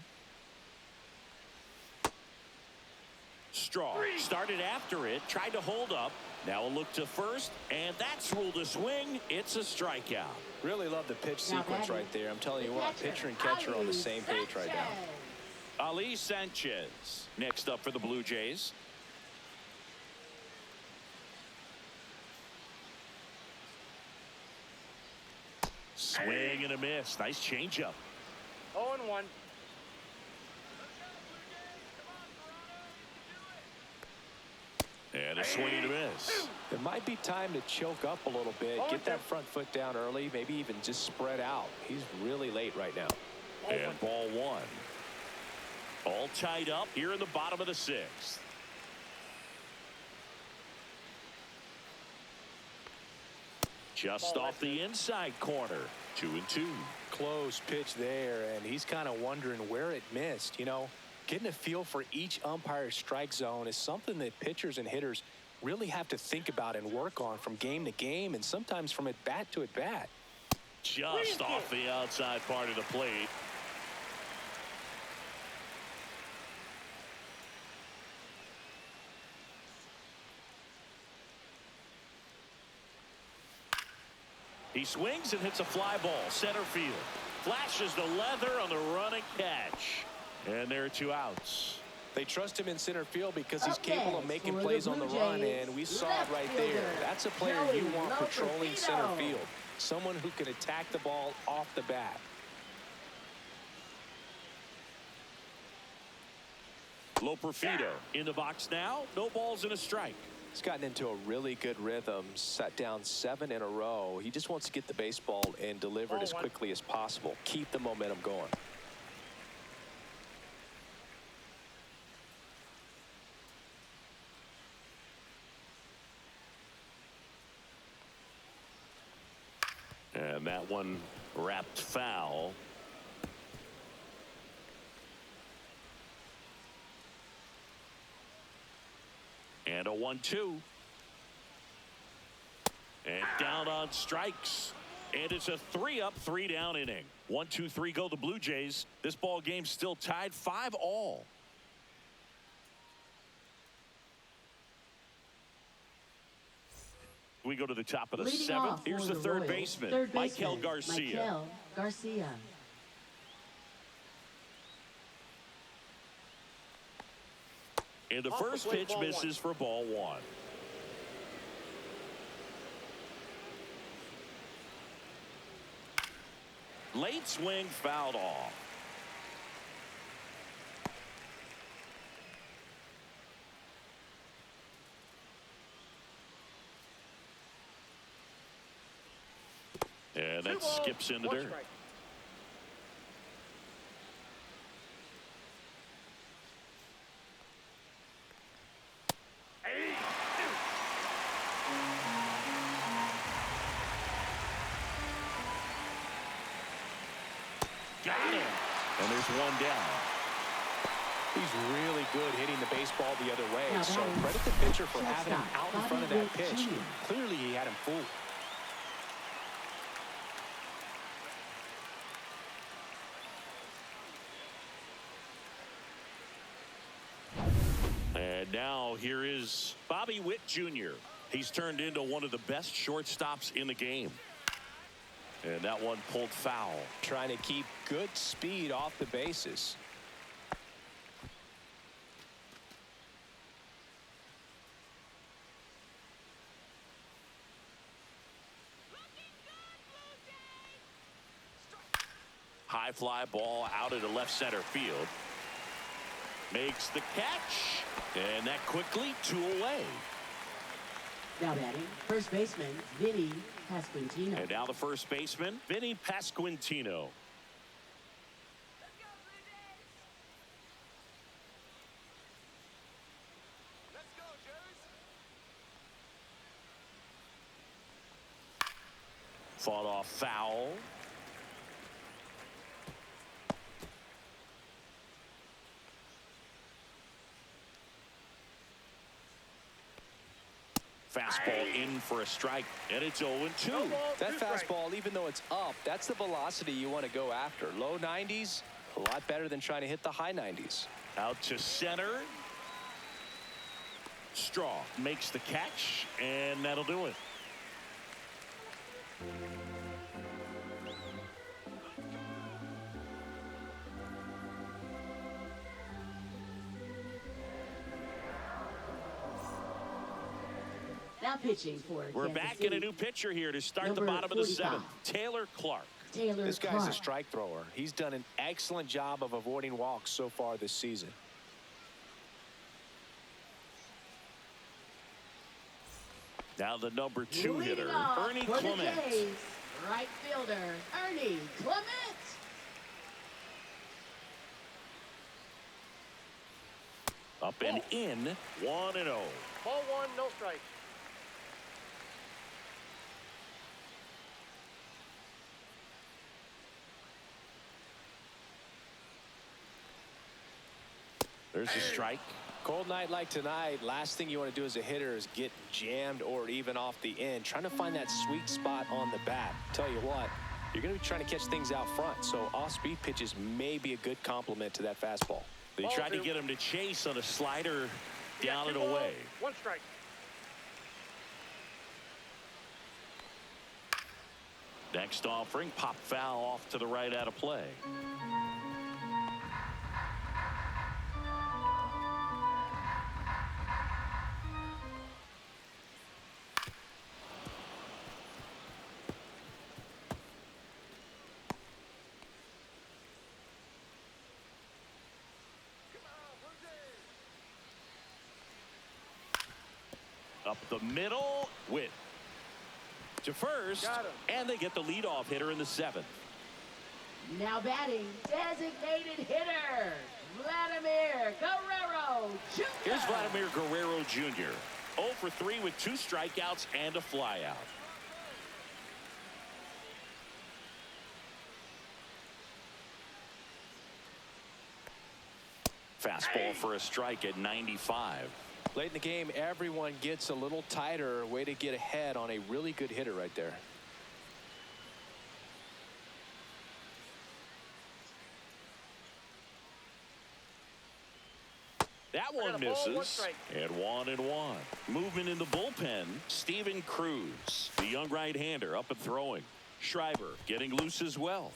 Straw started after it, tried to hold up. Now a look to first, and that's ruled a swing. It's a strikeout. Really love the pitch sequence right there. I'm telling you what, pitcher and catcher are on the same page right now. Ali Sanchez next up for the Blue Jays. Swing and a miss. Nice changeup. 0-1. And a swing and a miss. It might be time to choke up a little bit, get that front foot down early, maybe even just spread out. He's really late right now. And ball 1. All tied up here in the bottom of the 6th. Just off the inside corner. 2 and 2. Close pitch there, and he's kind of wondering where it missed. You know, getting a feel for each umpire's strike zone is something that pitchers and hitters really have to think about and work on from game to game and sometimes from at bat to at bat. Just off the outside part of the plate. He swings and hits a fly ball center field. Flashes the leather on the running catch. And there are 2 outs. They trust him in center field because he's capable of making plays on the run, and we saw it right there. That's a player you want patrolling center field. Someone who can attack the ball off the bat. Loperfido in the box now. No balls and a strike. He's gotten into a really good rhythm, sat down 7 in a row. He just wants to get the baseball and deliver it as quickly as possible. Keep the momentum going. And that one wrapped foul. And a 1-2. And down on strikes. And it's a 3-up, 3-down inning. 1-2-3 go the Blue Jays. This ball game still tied 5-all. We go to the top of the 7th. Here's the third baseman, Michael Garcia. And the first pitch misses for ball 1. Late swing fouled off. And that skips in the dirt. Got him. And there's 1 down. He's really good hitting the baseball the other way. So credit the pitcher for having him out in front of that pitch. Clearly he had him fooled. And now here is Bobby Witt Jr. He's turned into one of the best shortstops in the game. And that one pulled foul. Trying to keep good speed off the bases. high fly ball out into left center field. Makes the catch. And that quickly 2 away. Now batting, first baseman, Vinny Pasquantino. And now the first baseman, Vinny Pasquantino. Fought off foul. Fastball in for a strike, and it's 0-2. That fastball, even though it's up, that's the velocity you want to go after. Low 90s, a lot better than trying to hit the high 90s. Out to center. Straw makes the catch, and that'll do it. Now pitching for We're Kansas back City. in a new pitcher here to start Number the bottom of the 45. 7th. Taylor Clark. This guy's Clark. a strike thrower. He's done an excellent job of avoiding walks so far this season. Now the number 2 Leading hitter, off Ernie for the Clement. Jays, right fielder, Ernie Clement. Up and in, 1-0. Ball 1, no strike. There's a strike. Cold night like tonight, last thing you want to do as a hitter is get jammed or even off the end. Trying to find that sweet spot on the bat. Tell you what, you're going to be trying to catch things out front, so off-speed pitches may be a good complement to that fastball. They Ball tried to 2. get him to chase on a slider down Yeah, and 2 balls, away. 1 strike. Next offering, pop foul off to the right out of play. Up the middle, Witt to first, Got him. and they get the leadoff hitter in the 7th. Now batting, designated hitter, Vladimir Guerrero Jr. Here's Vladimir Guerrero Jr. 0 for 3 with 2 strikeouts and a flyout. Fastball for a strike at 95. Late in the game, everyone gets a little tighter. Way to get ahead on a really good hitter right there. That got one a ball, 1 misses. strike. And 1-1. Movement in the bullpen. Steven Cruz, the young right-hander, up and throwing. Schreiber getting loose as well.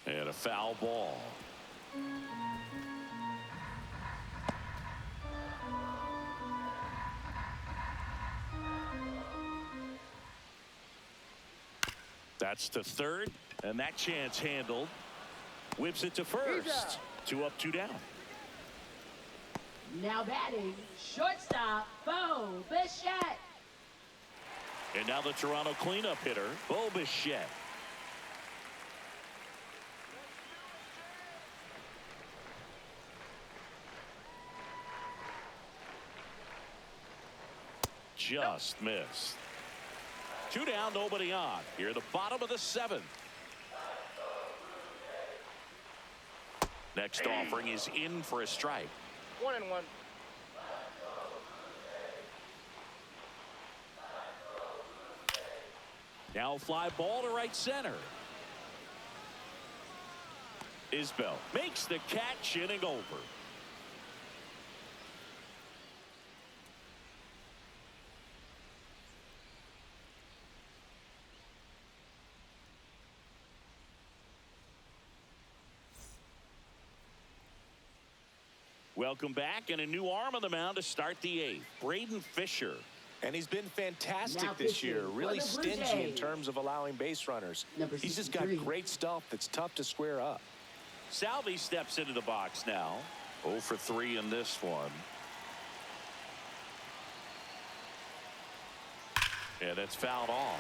And a foul ball. That's to third, and that chance handled. Whips it to first. 2 up, 2 down. Now batting, shortstop, Bo Bichette. And now the Toronto cleanup hitter, Bo Bichette. Just missed. 2 down, nobody on. Here at the bottom of the 7th. Next offering is in for a strike. 1-1. Now fly ball to right center. Isbell makes the catch, inning over. Welcome back, and a new arm on the mound to start the 8th. Braden Fisher. And he's been fantastic Now this year, pitching really for the Blue stingy in Jays. terms of allowing base runners. Number He's just got 63. great stuff that's tough to square up. Salvi steps into the box now. 0 for 3 in this one. And it's fouled off.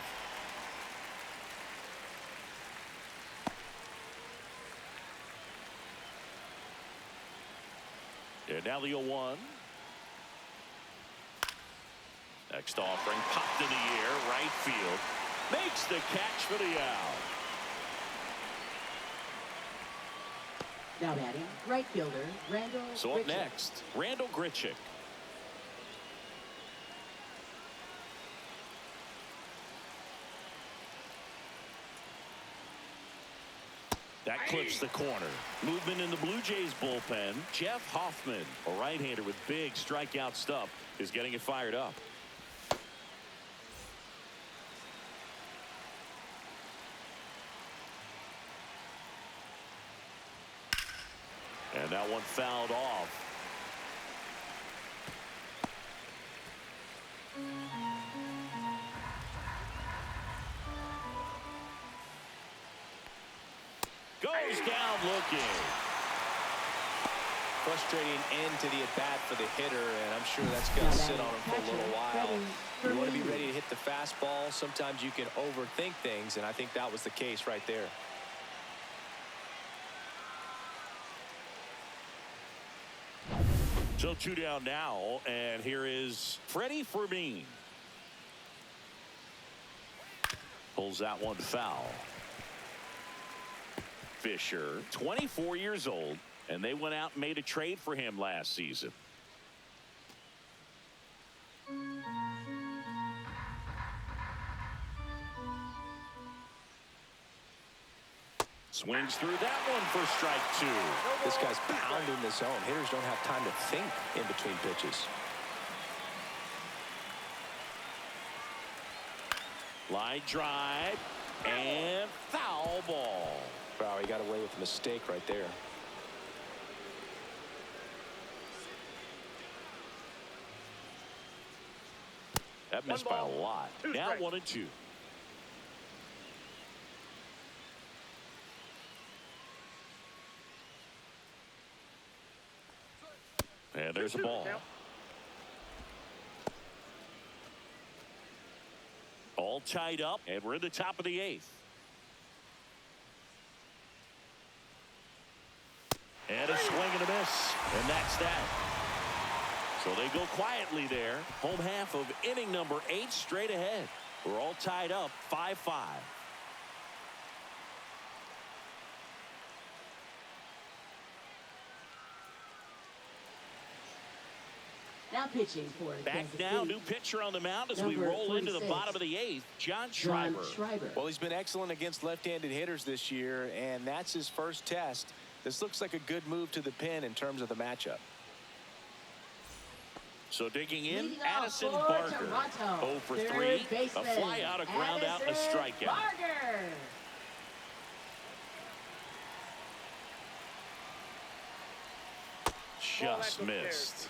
And now the 0-1. Next offering popped in the air, right field. Makes the catch for the out. Now batting, right fielder, Randall So up Grichuk. next, Randall Grichuk. That clips the corner. Movement in the Blue Jays bullpen. Jeff Hoffman, a right-hander with big strikeout stuff, is getting it fired up. And that one fouled off. Goes down looking. Frustrating end to the at-bat for the hitter, and I'm sure that's going to sit on him for a little while. You want to be ready to hit the fastball. Sometimes you can overthink things, and I think that was the case right there. So 2 down now, and here is Freddie Fermin. Pulls that one foul. Fisher, 24 years old, and they went out and made a trade for him last season. Swings through that one for strike 2. This guy's pounding the zone. Hitters don't have time to think in between pitches. Line drive and foul ball. Wow, he got away with a mistake right there. That missed by a lot. Now 1-2. And there's a ball. All tied up, and we're in the top of the 8th. And a swing and a miss, and that's that. So they go quietly there. Home half of inning number 8 straight ahead. We're all tied up 5-5. Now pitching for Back Kansas now, City. new pitcher on the mound as we Number roll into the 46. bottom of the 8th, John John Schreiber. Schreiber. Well, he's been excellent against left-handed hitters this year, and that's his first test. This looks like a good move to the pen in terms of the matchup. So digging in, Leading off Addison for Barker. Toronto, 0 for third 3. A baseman, fly out, a ground out, and a Addison strikeout. Barker. Just missed.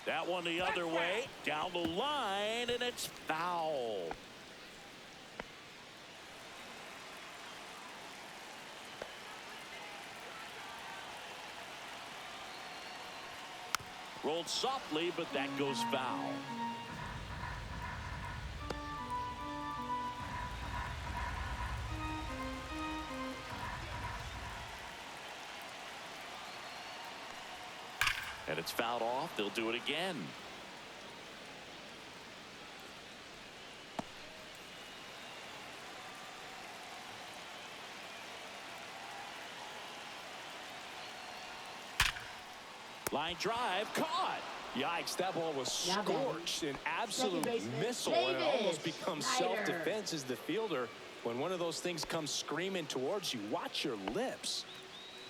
That one the other way, down the line, and it's foul. Rolled softly, but that goes foul. And it's fouled off. They'll do it again. Line drive, caught. Yikes, that ball was Now batting, scorched, an absolute second baseman, missile, and it David almost becomes Schneider. self-defense as the fielder. When one of those things comes screaming towards you, watch your lips.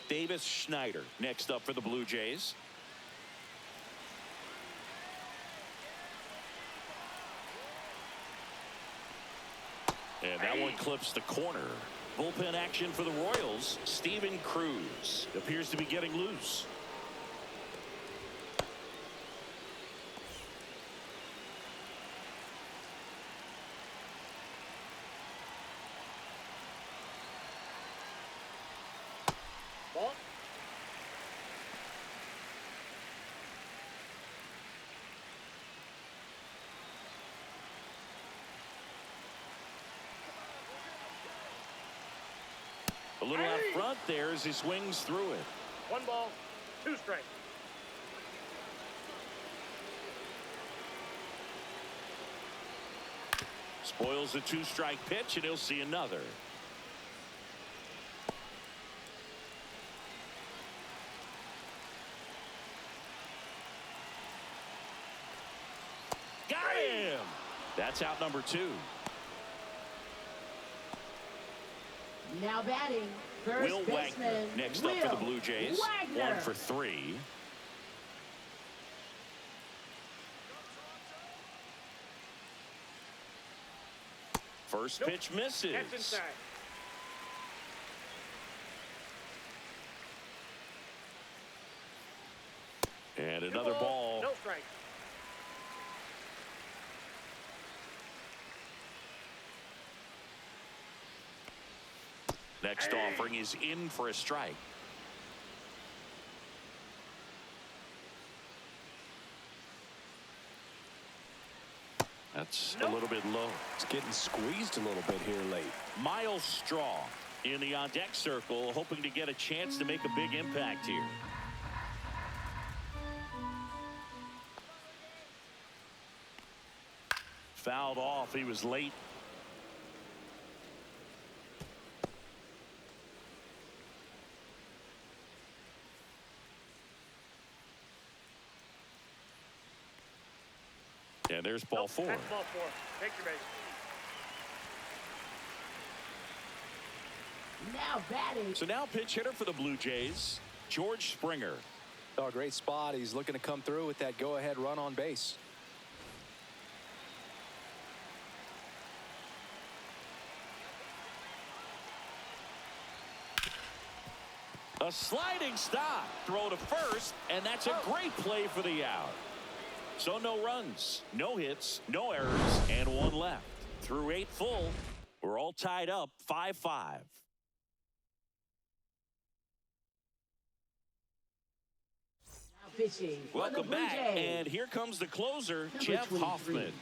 Davis Schneider next up for the Blue Jays. And that one clips the corner. Bullpen action for the Royals. Steven Cruz appears to be getting loose. Ball. A little out front there as he swings through it. 1 ball, 2 strikes. Spoils the 2-strike pitch, and he'll see another. Got him! That's out number 2. Now batting, first Will baseman. Wagner next up for the Blue Jays. Wagner. 1 for 3. First pitch misses. That's inside. And 2 another balls, ball. no strike. Next offering is in for a strike. That's a little bit low. It's getting squeezed a little bit here late. Miles Straw in the on-deck circle, hoping to get a chance to make a big impact here. Fouled off. He was late. And there's ball 4. That's ball 4. Take your base. Now batting. So now pitch hitter for the Blue Jays, George Springer. Oh, a great spot. He's looking to come through with that go-ahead run on base. A sliding stop. Throw to first, and that's a great play for the out. So no runs, no hits, no errors, and 1 left. Through 8 full, we're all tied up 5-5. Now pitching. for the Welcome Blue back, Jays. and here comes the closer, Number Jeff 23. Hoffman.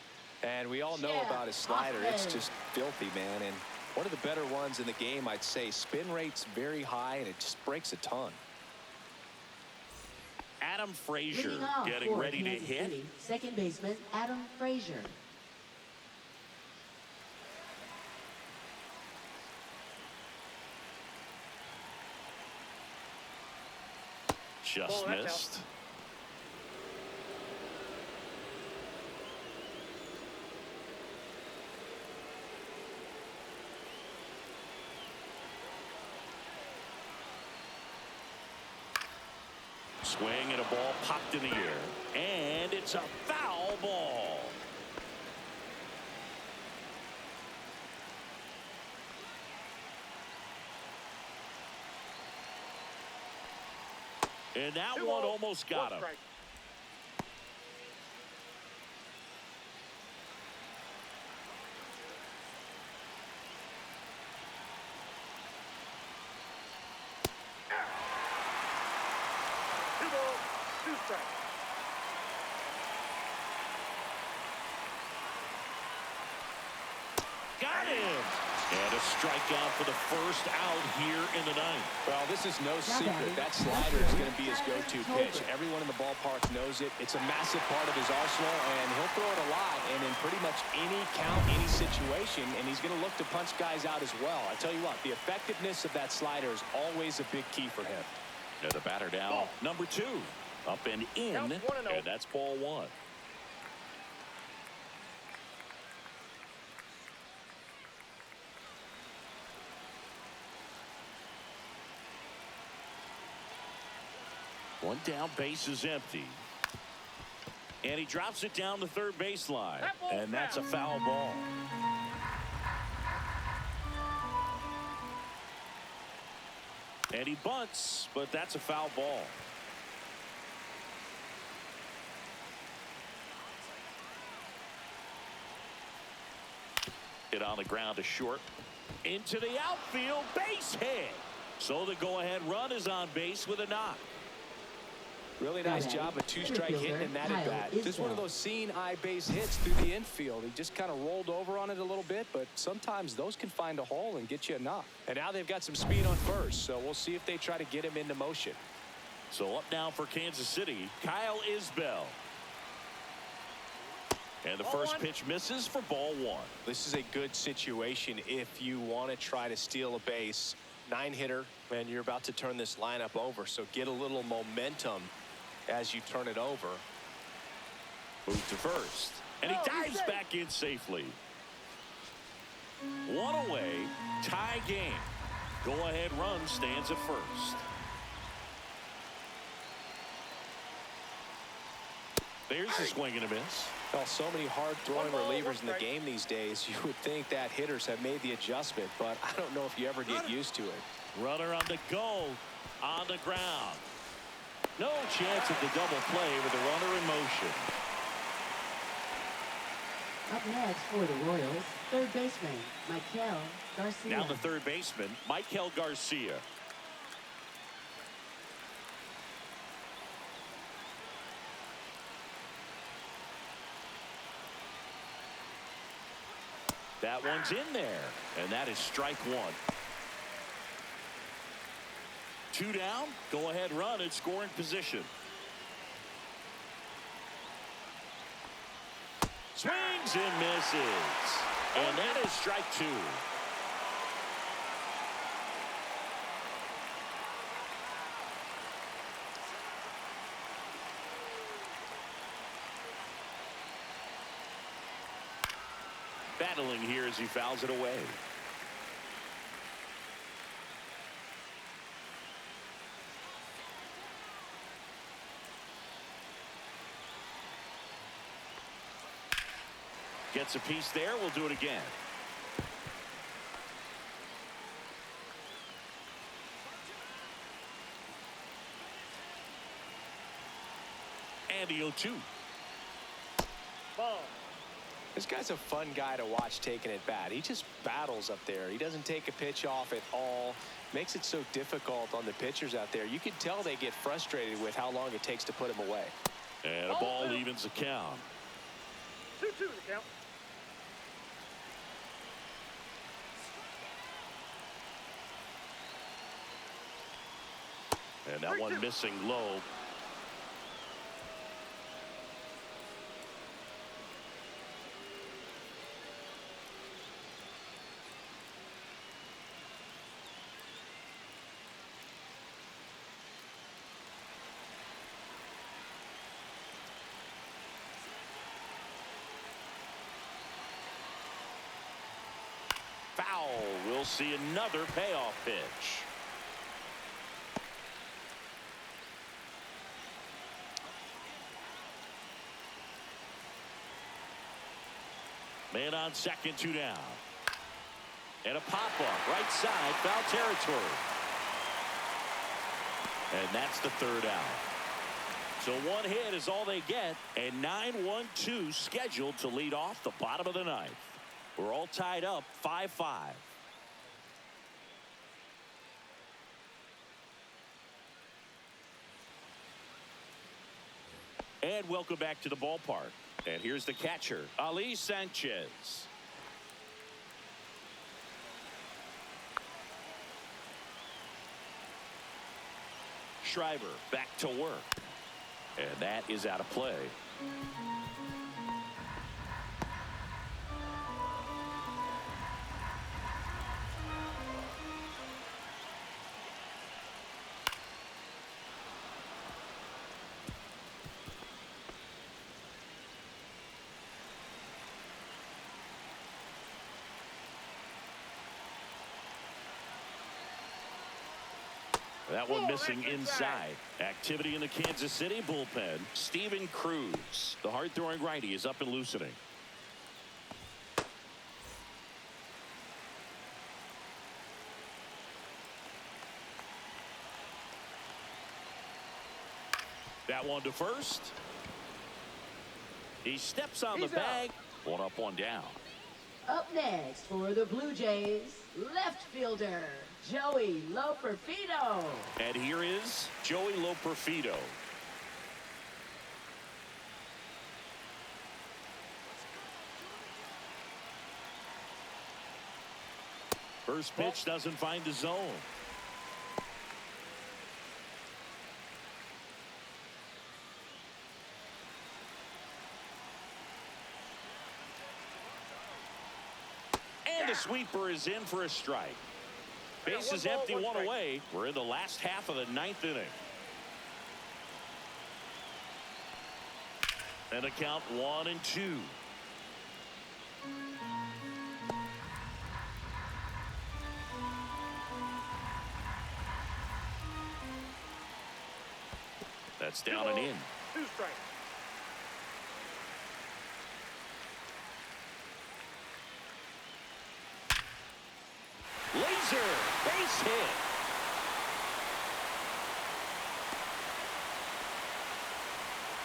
And we all know Yeah, about his slider. It's Hoffman. just filthy, man. And one of the better ones in the game, I'd say. Spin rate's very high, and it just breaks a ton. Adam Frazier Leading off getting for ready to Kansas hit. City, second baseman Adam Frazier. Just Ball, that's missed. Swing and a ball popped in the air. And it's a foul ball. And that 2 one balls, almost got 1 him. strike. Got him. And a strikeout for the first out here in the ninth. Well, this is no secret. That slider is going to be his go-to pitch. Everyone in the ballpark knows it. It's a massive part of his arsenal, and he'll throw it a lot and in pretty much any count, any situation, and he's going to look to punch guys out as well. I tell you what, the effectiveness of that slider is always a big key for him. And the batter now, number 2. Up and in, Count 1-0. and that's ball 1. One down, base is empty. And he drops it down the third baseline. That ball's And that's a foul. foul ball. And he bunts, but that's a foul ball. Hit on the ground to short. Into the outfield, base hit. So the go-ahead run is on base with a knock. Really nice job of two-strike hitting that at bat. Just one of those seeing eye base hits through the infield. He just kind of rolled over on it a little bit, but sometimes those can find a hole and get you a knock. And now they've got some speed on first, so we'll see if they try to get him into motion. So up now for Kansas City, Kyle Isbell. And the first pitch misses for ball one. This is a good situation if you want to try to steal a base. 9-hitter, and you're about to turn this lineup over, so get a little momentum as you turn it over. Move to first, and he dives back in safely. One away, tie game. Go-ahead run stands at first. There's a swing and a miss. Well, so many hard-throwing relievers in the game these days. You would think that hitters have made the adjustment, but I don't know if you ever get used to it. Runner on the go, on the ground. No chance at the double play with the runner in motion. Up next for the Royals, third baseman, Michael Garcia. Now the third baseman, Michael Garcia. That one's in there, and that is strike one. 2 down, go ahead run in scoring position. Swings and misses, and that is strike two. Battling here as he fouls it away. Gets a piece there. We'll do it again. And the 0-2. Ball. This guy's a fun guy to watch taking at bat. He just battles up there. He doesn't take a pitch off at all. Makes it so difficult on the pitchers out there. You can tell they get frustrated with how long it takes to put him away. And a ball evens the count. 2-2 the count. And that one missing low. Foul. We'll see another payoff pitch. Man on second, 2 down. And a pop-up right side, foul territory. And that's the third out. So one hit is all they get, and 9-1-2 scheduled to lead off the bottom of the ninth. We're all tied up 5-5. And welcome back to the ballpark. And here's the catcher, Ali Sanchez. Schreiber back to work. And that is out of play. That one missing inside. Activity in the Kansas City bullpen. Steven Cruz, the hard-throwing righty, is up and loosening. That one to first. He steps on He's the bag. One up, one down. Up next for the Blue Jays, left fielder, Joey Loperfido. And here is Joey Loperfido. First pitch doesn't find the zone. And the sweeper is in for a strike. Base is empty, one away. We're in the last half of the ninth inning. And a count 1-2. That's down and in. 2 strikes. Laser base hit.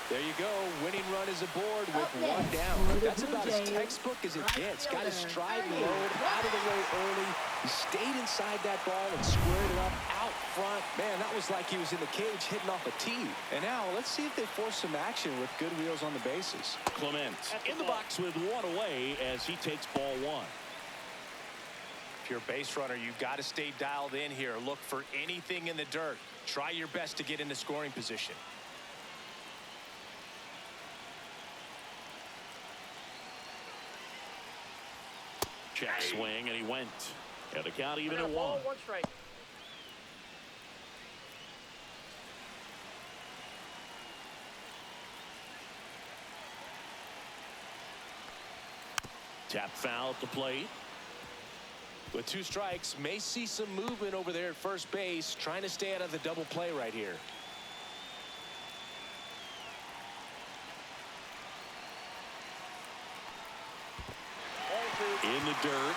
There you go. Winning run is aboard with Up next, one down. for the That's Blue about as Jays, textbook as it right gets. Got his fielder, stride and Ernie load out of the way early. He stayed inside that ball and squared it up out front. Man, that was like he was in the cage hitting off a tee. And now let's see if they force some action with good wheels on the bases. Clement in the box with one away as he takes ball one. If you're a base runner, you've got to stay dialed in here. Look for anything in the dirt. Try your best to get into scoring position. Check swing, and he went. And the count even at 1. 1 strike. Tap foul at the plate. With 2 strikes, may see some movement over there at first base, trying to stay out of the double play right here. In the dirt.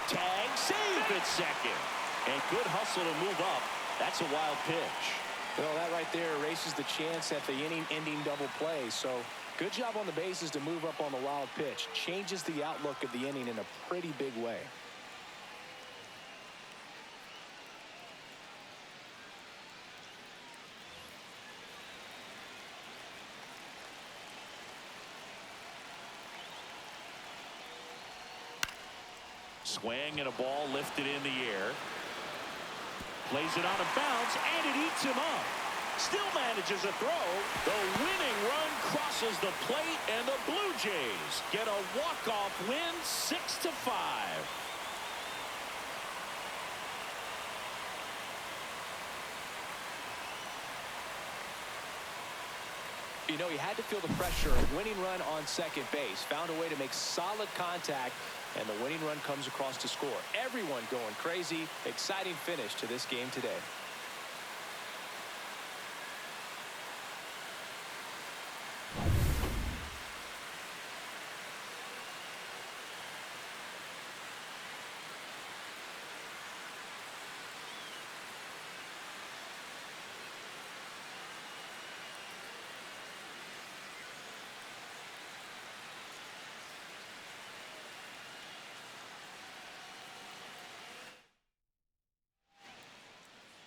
Tag, save at second. And good hustle to move up. That's a wild pitch. Well, that right there erases the chance at the inning-ending double play. So good job on the bases to move up on the wild pitch. Changes the outlook of the inning in a pretty big way. Swing and a ball lifted in the air. Plays it on a bounce, and it eats him up. Still manages a throw. The winning run crosses the plate, and the Blue Jays get a walk-off win 6-5. You know, he had to feel the pressure. Winning run on second base. Found a way to make solid contact, and the winning run comes across to score. Everyone going crazy. Exciting finish to this game today.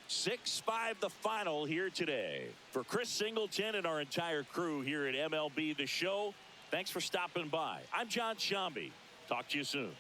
Six-5 the final here today. For Chris Singleton and our entire crew here at MLB The Show, thanks for stopping by. I'm John Shambi. Talk to you soon.